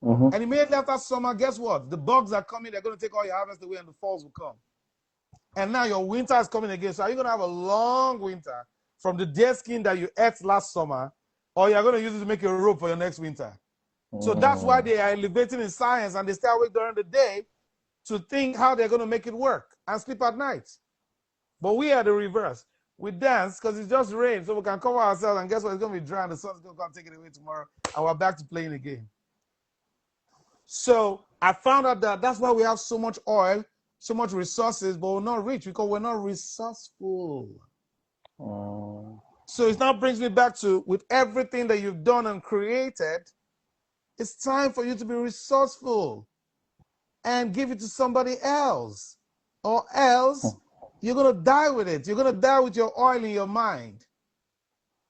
Mm-hmm. And immediately after summer, guess what? The bugs are coming. They're going to take all your harvest away and the falls will come. And now your winter is coming again. So are you going to have a long winter from the deer skin that you ate last summer, or you're going to use it to make a rope for your next winter? So that's why they are elevating in science and they stay awake during the day to think how they're going to make it work and sleep at night. But we are the reverse. We dance because it's just rain, so we can cover ourselves, and guess what? It's going to be dry, and the sun's going to come take it away tomorrow, and we're back to playing again. So I found out that that's why we have so much oil, so much resources, but we're not rich because we're not resourceful. So it now brings me back to, with everything that you've done and created, it's time for you to be resourceful and give it to somebody else, or else you're going to die with it. You're going to die with your oil in your mind.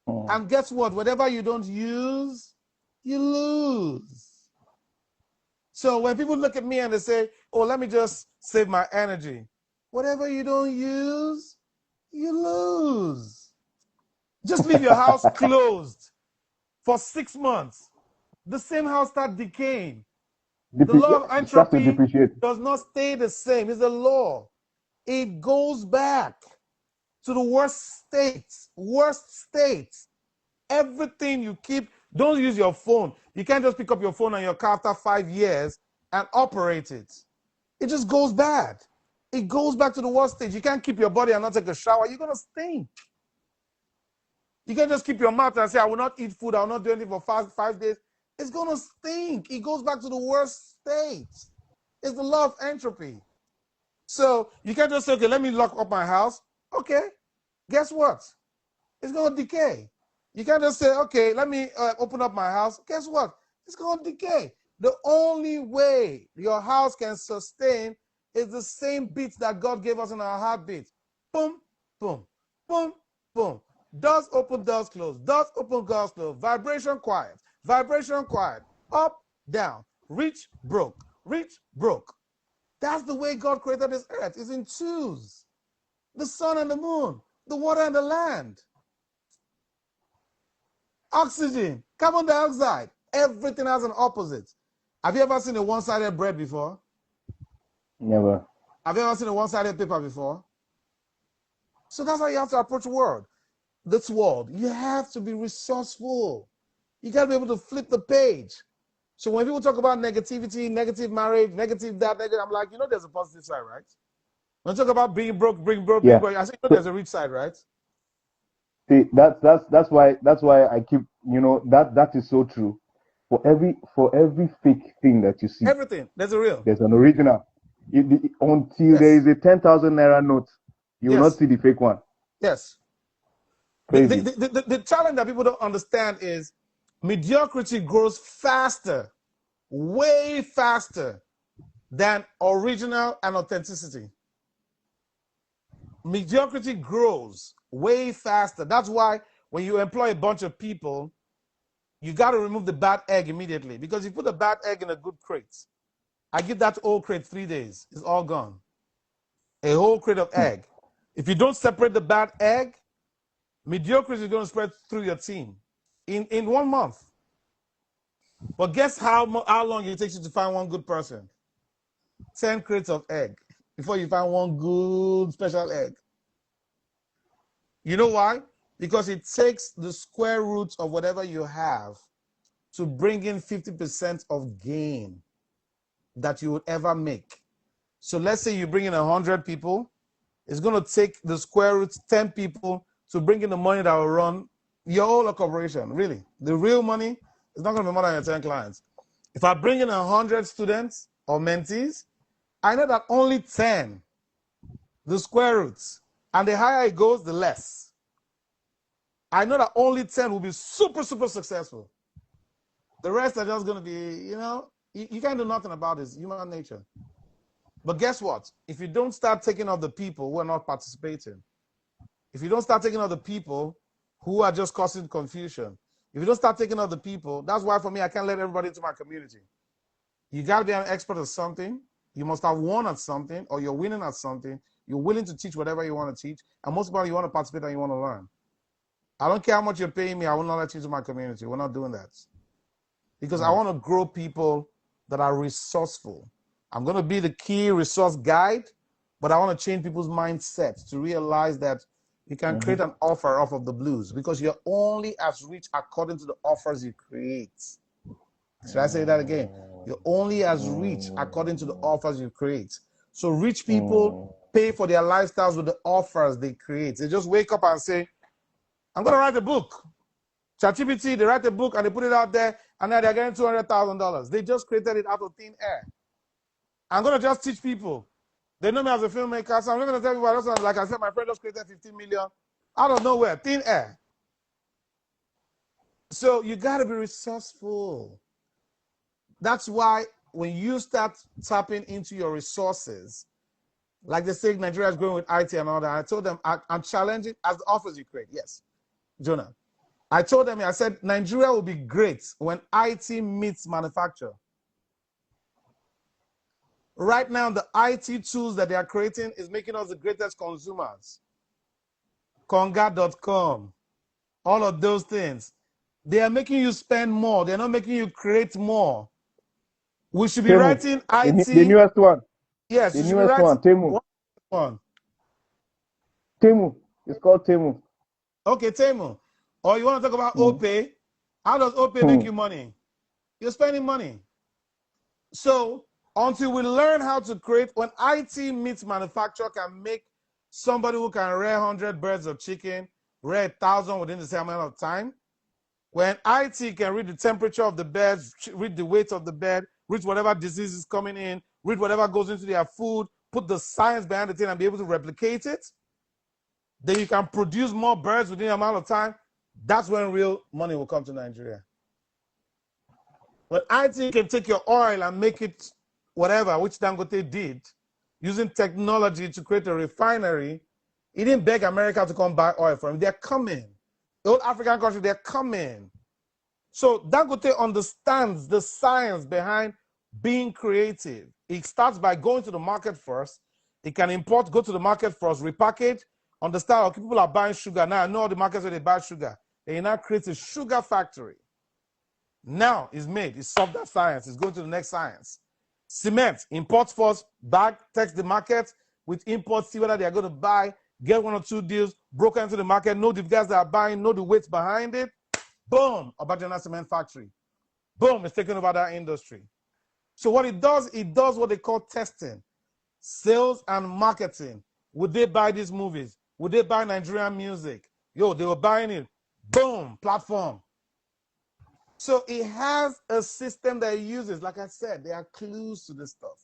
And guess what? Whatever you don't use, you lose. So when people look at me and they say, oh, let me just save my energy, whatever you don't use, you lose. Just leave your house closed for 6 months. The same house starts decaying. The law of It starts to entropy depreciate. does not stay the same. It's a law. It goes back to the worst state. Worst state. Everything you keep, don't use your phone. You can't just pick up your phone and your car after 5 years and operate it. It just goes bad. It goes back to the worst stage. You can't keep your body and not take a shower. You're going to stink. You can't just keep your mouth and say, I will not eat food. I will not do anything for 5 days. It's going to stink. It goes back to the worst state. It's the law of entropy. So you can't just say, okay, let me lock up my house. Okay, guess what? It's going to decay. You can't just say, okay, let me open up my house. Guess what? It's going to decay. The only way your house can sustain is the same beats that God gave us in our heartbeat. Boom, boom, boom, boom. Doors open, doors close. Doors open, doors close. Vibration quiet. Vibration quiet. Up, down. Reach, broke. Reach, broke. That's the way God created this earth. It's in twos. The sun and the moon, the water and the land. Oxygen, carbon dioxide, everything has an opposite. Have you ever seen a one-sided bread before? Never. Have you ever seen a one-sided paper before? So that's how you have to approach the world. This world, you have to be resourceful. You got to be able to flip the page. So when people talk about negativity, negative marriage, negative that, negative, I'm like, there's a positive side, right? When you talk about being broke, being broke, Yeah. I say, So, there's a rich side, right? see, that's why I keep, that is so true. For every fake thing that you see, Everything, there's a real. there's an original. Until there Yes. is a 10,000 naira note, you will not Yes. see the fake one. Yes. Crazy. The challenge that people don't understand is mediocrity grows faster, way faster than original and authenticity. mediocrity grows way faster. That's why when you employ a bunch of people, you got to remove the bad egg immediately, because you put a bad egg in a good crate. I give that old crate 3 days. It's all gone. A whole crate of egg. If you don't separate the bad egg, mediocrity is going to spread through your team in 1 month. But guess how long it takes you to find one good person? 10 crates of egg before you find one good special egg. You know why? Because it takes the square root of whatever you have to bring in 50% of gain that you would ever make. So let's say you bring in 100 people. It's going to take the square root 10 people to bring in the money that will run your whole corporation. Really, the real money is not going to be more than your 10 clients. If I bring in 100 students or mentees, I know that only 10, the square roots, and the higher it goes, the less. I know that only 10 will be super, super successful. The rest are just going to be, you can't do nothing about this, human nature. But guess what? If you don't start taking off the people who are not participating, if you don't start taking off the people who are just causing confusion, if you don't start taking off the people, that's why for me, I can't let everybody into my community. You got to be an expert at something. You must have won at something, or you're winning at something. You're willing to teach whatever you want to teach. And most people, you want to participate and you want to learn. I don't care how much you're paying me. I will not let you into my community. We're not doing that. Because I want to grow people that are resourceful. I'm going to be the key resource guide, but I want to change people's mindset to realize that you can create an offer off of the blues, because you're only as rich according to the offers you create. Should I say that again? You're only as rich according to the offers you create. So rich people pay for their lifestyles with the offers they create. They just wake up and say, I'm going to write a book. ChatGPT, they write a book and they put it out there, and now they're getting $200,000. They just created it out of thin air. I'm going to just teach people. They know me as a filmmaker, so I'm not going to tell people, like I said, my friend just created 15 million out of nowhere, thin air. So you got to be resourceful. That's why when you start tapping into your resources, like they say Nigeria is growing with IT and all that, I told them I'm challenging as the offers you create. Yes, Jonah. I told them, I said, Nigeria will be great when IT meets manufacture. Right now, the IT tools that they are creating is making us the greatest consumers. Conga.com, all of those things. They are making you spend more. They're not making you create more. We should be writing IT. The newest one. Yes, the newest one, Temu. One. Temu. It's called Temu. Okay, Temu. Or you want to talk about OPay? How does OPay make you money? You're spending money. So until we learn how to create, when IT meets manufacture, can make somebody who can rear 100 birds of chicken, rear 1,000 within the same amount of time. When IT can read the temperature of the birds, read the weight of the bird, read whatever disease is coming in, read whatever goes into their food, put the science behind the thing and be able to replicate it, then you can produce more birds within the amount of time. That's when real money will come to Nigeria. When IT can take your oil and make it whatever, which Dangote did, using technology to create a refinery, he didn't beg America to come buy oil from him. They're coming. The old African country, they're coming. So Dangote understands the science behind being creative. It starts by going to the market first. It can import, go to the market first, repackage, understand, okay, people are buying sugar. Now I know the markets where they buy sugar. They now create a sugar factory. Now it's made, it's solved that science, it's going to the next science. Cement, import first, bag, text the market with imports, see whether they're going to buy, get 1 or 2 deals, broker into the market, know the guys that are buying, know the weights behind it. Boom, Obajana Cement Factory. Boom, it's taking over that industry. So what it does what they call testing, sales and marketing. Would they buy these movies? Would they buy Nigerian music? Yo, they were buying it. Boom, platform. So it has a system that it uses. Like I said, there are clues to this stuff.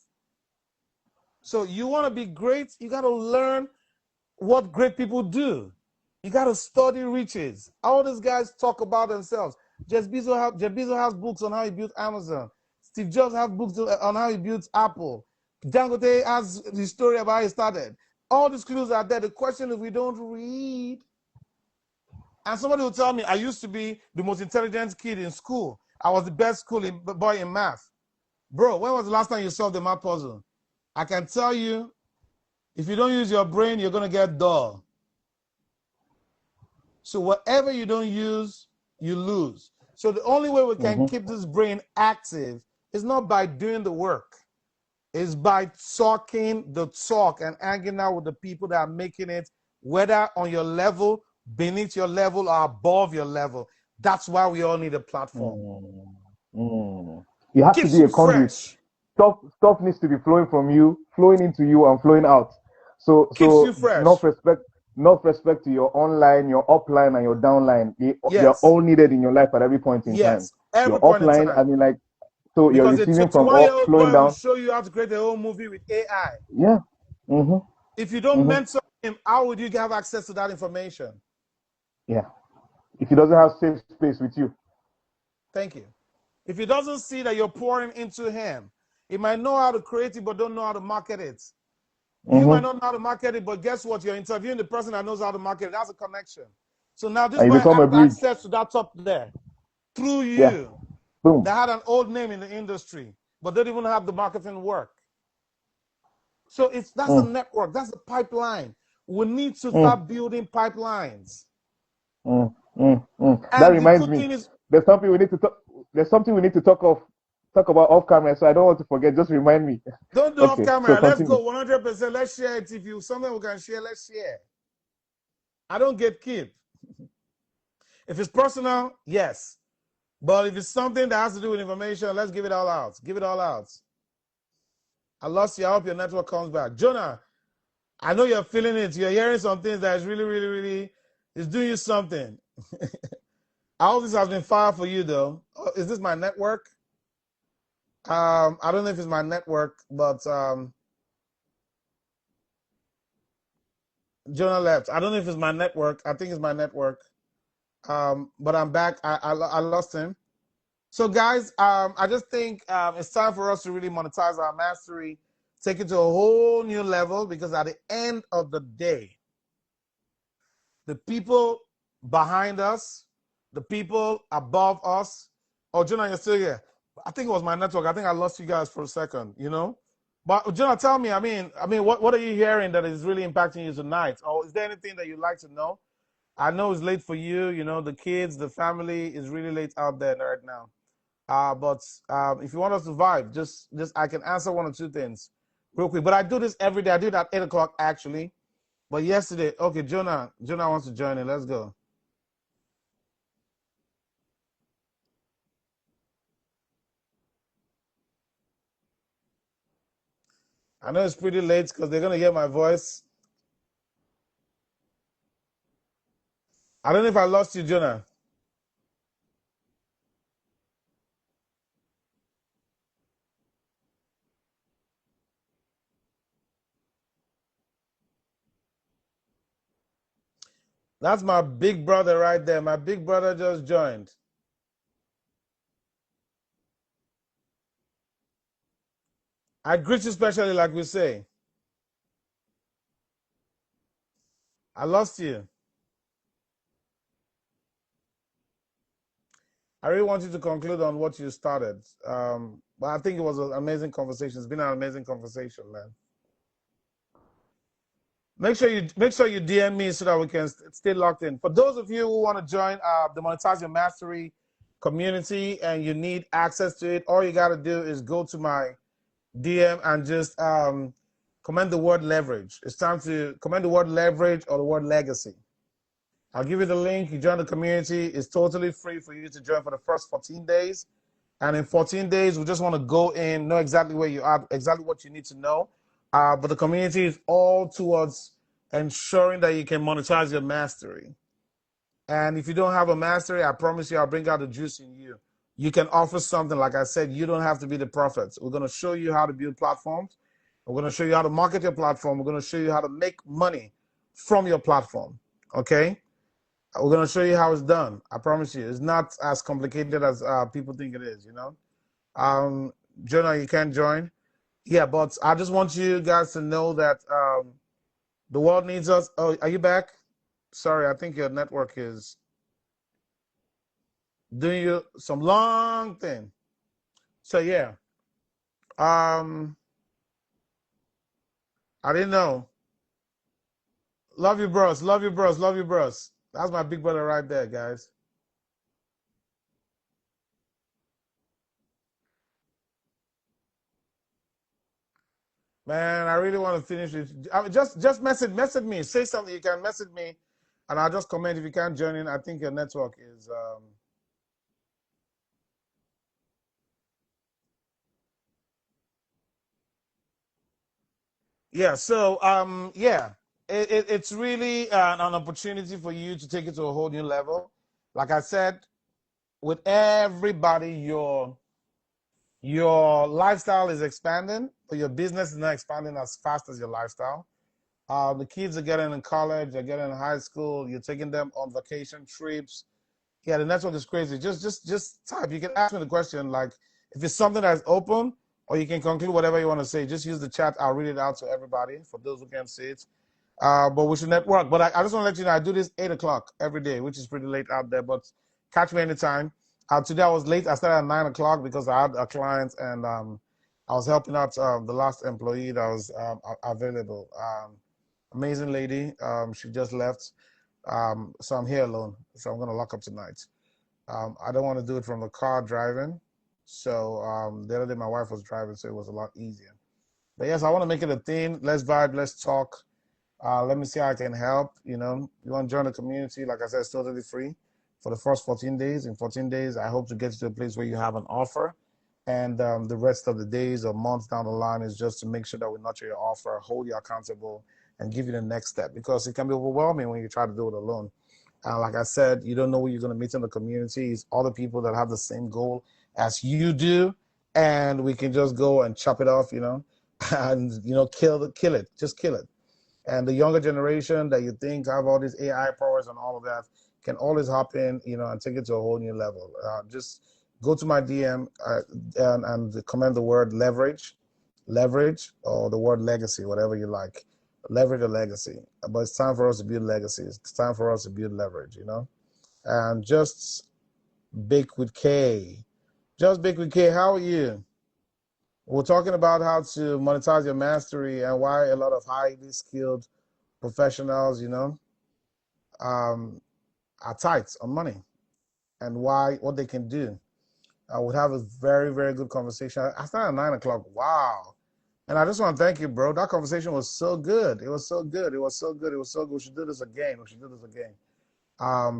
So you want to be great, you got to learn what great people do. You got to study riches. All these guys talk about themselves. Jeff Bezos has books on how he built Amazon. Steve Jobs has books on how he built Apple. Dangote has the story about how he started. All these clues are there. The question is we don't read. And somebody will tell me, I used to be the most intelligent kid in school. I was the best boy in math. Bro, when was the last time you solved the math puzzle? I can tell you, if you don't use your brain, you're going to get dull. So whatever you don't use, you lose. So the only way we can keep this brain active is not by doing the work. It's by talking the talk and hanging out with the people that are making it, whether on your level, beneath your level, or above your level. That's why we all need a platform. You have to Keeps be you a conduit. fresh. Stuff needs to be flowing from you, flowing into you, and flowing out. So Keeps you fresh. enough respect to your online, your upline, and your downline. They're Yes. all needed in your life at every point in time. Yes. Every Your point in upline, I time. mean, like, so you're Because a receiving from all 21-year-old flowing boy will down. show you how to create a whole movie with AI. Yeah. If you don't mentor him, how would you have access to that information? Yeah. If he doesn't have safe space with you. Thank you. If he doesn't see that you're pouring into him, he might know how to create it, but don't know how to market it. You might not know how to market it, but guess what? You're interviewing the person that knows how to market it. That's a connection. So now this And you boy become has a bridge. access to that top there through Yeah. you. Boom. That had an old name in the industry, but they didn't even have the marketing work. So that's a network. That's a pipeline. We need to start building pipelines. That And the reminds good me. thing is, There's something we need to talk. There's something we need to talk about off camera. So I don't want to forget. Just remind me. don't do off Okay. So camera. Let's continue. go 100%. Let's share it. If you something we can share, let's share. I don't get keep. If it's personal, yes. But if it's something that has to do with information, let's give it all out. Give it all out. I lost you. I hope your network comes back. Jonah, I know you're feeling it. You're hearing some things that is really, really, really is doing you something. I hope this has been fire for you, though. Is this my network? I don't know if it's my network, but Jonah left. I don't know if it's my network. I think it's my network. But I'm back. I lost him. So, guys, I just think it's time for us to really monetize our mastery, take it to a whole new level, because at the end of the day, the people behind us, the people above us. Oh, Jonah, you're still here. I think it was my network. I think I lost you guys for a second, you know? But Jonah, tell me, what are you hearing that is really impacting you tonight? Or is there anything that you'd like to know? I know it's late for you, you know, the kids, the family is really late out there right now. But if you want us to vibe, just I can answer one or two things real quick. But I do this every day. I do it at 8 o'clock actually. But yesterday, okay, Jonah wants to join in. Let's go. I know it's pretty late because they're gonna hear my voice. I don't know if I lost you, Jonah. That's my big brother right there. My big brother just joined. I greet you specially, like we say. I lost you. I really want you to conclude on what you started. But I think it was an amazing conversation. It's been an amazing conversation, man. Make sure you DM me so that we can stay locked in. For those of you who want to join the Monetize Your Mastery community and you need access to it, all you got to do is go to my DM and just comment the word leverage. It's time to comment the word leverage or the word legacy. I'll give you the link. You join the community. It's totally free for you to join for the first 14 days. And in 14 days, we just want to go in, know exactly where you are, exactly what you need to know. But the community is all towards ensuring that you can monetize your mastery. And if you don't have a mastery, I promise you, I'll bring out the juice in you. You can offer something. Like I said, you don't have to be the prophet. We're going to show you how to build platforms. We're going to show you how to market your platform. We're going to show you how to make money from your platform. Okay? We're going to show you how it's done. I promise you. It's not as complicated as people think it is, you know? Jonah, you can't join. Yeah, but I just want you guys to know that The world needs us. Oh, are you back? Sorry, I think your network is doing you some long thing. So yeah, um, I didn't know. Love you, bros. Love you, bros. Love you, bros. That's my big brother right there, guys. Man, I really want to finish it. Just message me. Say something. You can message me, and I'll just comment if you can't join in. I think your network is. Yeah. So yeah, it's really an opportunity for you to take it to a whole new level. Like I said, with everybody, your lifestyle is expanding, but your business is not expanding as fast as your lifestyle. The kids are getting in college, they're getting in high school, you're taking them on vacation trips. Yeah, the network is crazy. Just type. You can ask me the question, like if it's something that's open, or you can conclude whatever you want to say. Just use the chat. I'll read it out to everybody for those who can't see it. But we should network. But I just want to let you know I do this 8 o'clock every day, which is pretty late out there. But catch me anytime. Today I was late. I started at 9 o'clock because I had a client and I was helping out the last employee that was available. Amazing lady. She just left. So I'm here alone. So I'm gonna lock up tonight. I don't want to do it from the car driving. So the other day my wife was driving, so it was a lot easier. But yes, I want to make it a thing. Let's vibe. Let's talk. Let me see how I can help. You want to join the community? Like I said, it's totally free for the first 14 days. In 14 days, I hope to get you to a place where you have an offer. And the rest of the days or months down the line is just to make sure that we nurture your offer, hold you accountable, and give you the next step because it can be overwhelming when you try to do it alone. Like I said, you don't know who you're going to meet in the community. It's other people that have the same goal as you do. And we can just go and chop it off, and, kill it. Just kill it. And the younger generation that you think have all these AI powers and all of that can always hop in, and take it to a whole new level. Just go to my DM and comment the word leverage, or the word legacy, whatever you like. Leverage or legacy. But it's time for us to build legacy. It's time for us to build leverage. And just Bake with K. Just Bake with K, how are you? We're talking about how to monetize your mastery and why a lot of highly skilled professionals, um, are tight on money and what they can do. I would have a very, very good conversation. I started at 9 o'clock. Wow. And I just want to thank you, bro. That conversation was so good. It was so good. It was so good. It was so good. We should do this again. We should do this again.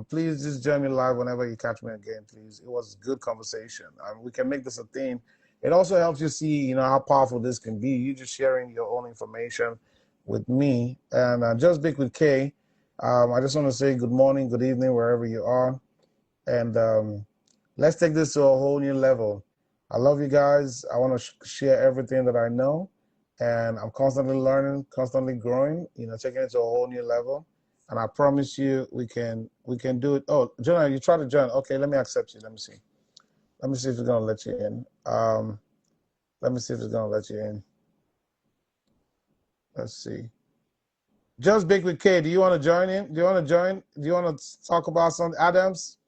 Please just join me live whenever you catch me again, please. It was good conversation. We can make this a theme. It also helps you see, how powerful this can be. You just sharing your own information with me. And just Big with K. I just want to say good morning, good evening, wherever you are. And let's take this to a whole new level. I love you guys. I want to share everything that I know. And I'm constantly learning, constantly growing, taking it to a whole new level. And I promise you we can do it. Oh, Jonah, you try to join. Okay, let me accept you. Let me see. Let me see if it's gonna let you in. Let me see if it's gonna let you in. Let's see. Just Big with K, do you want to join in? Do you want to join? Do you want to talk about something? Adams,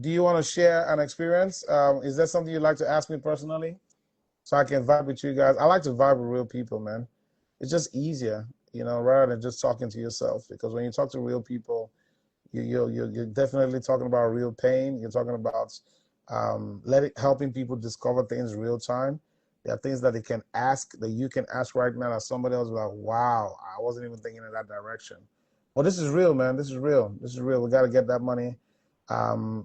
do you want to share an experience? Is there something you'd like to ask me personally so I can vibe with you guys? I like to vibe with real people, man. It's just easier, rather than just talking to yourself. Because when you talk to real people, you're definitely talking about real pain. You're talking about helping people discover things real time. There are things that they can ask that you can ask right now that somebody else will be like, wow, I wasn't even thinking in that direction. Well, this is real, man. This is real. This is real. We got to get that money.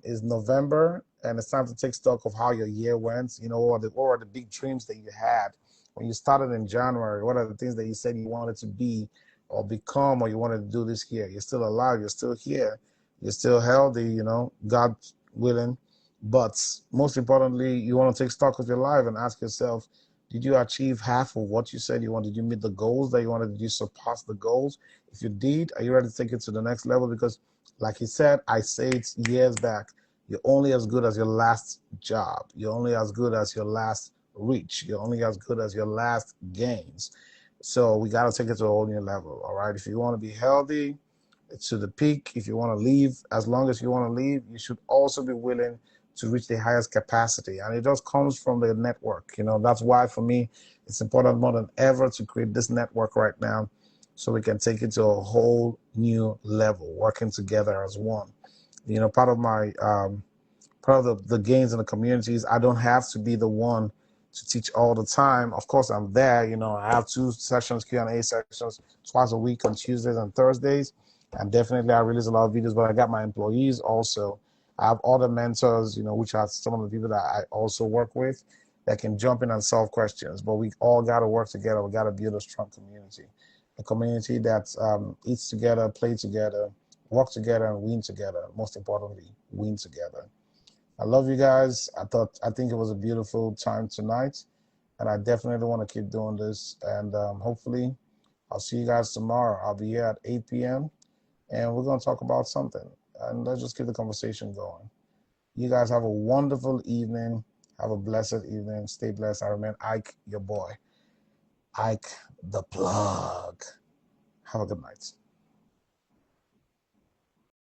It's November, and it's time to take stock of how your year went. What were the big dreams that you had when you started in January? What are the things that you said you wanted to be or become, or you wanted to do this year? You're still alive. You're still here. You're still healthy. God willing. But most importantly, you want to take stock of your life and ask yourself, did you achieve half of what you said you wanted? Did you meet the goals that you wanted? Did you surpass the goals? If you did, are you ready to take it to the next level? Because like he said, I said it years back, you're only as good as your last job. You're only as good as your last reach. You're only as good as your last gains. So we got to take it to a whole new level. All right. If you want to be healthy to the peak, if you want to leave, as long as you want to leave, you should also be willing to reach the highest capacity. And it just comes from the network. That's why for me, it's important more than ever to create this network right now so we can take it to a whole new level, working together as one. Part of my part of the gains in the communities, I don't have to be the one to teach all the time. Of course, I'm there. I have 2 sessions, Q&A sessions, twice a week on Tuesdays and Thursdays. And definitely I release a lot of videos, but I got my employees also. I have other mentors, which are some of the people that I also work with that can jump in and solve questions. But we all got to work together. We got to build a strong community, a community that eats together, play together, work together, and win together. Most importantly, win together. I love you guys. I think it was a beautiful time tonight, and I definitely want to keep doing this. And hopefully, I'll see you guys tomorrow. I'll be here at 8 p.m. and we're gonna talk about something. And let's just keep the conversation going. You guys have a wonderful evening. Have a blessed evening. Stay blessed. I remain Ike, your boy. Ike the Plug. Have a good night.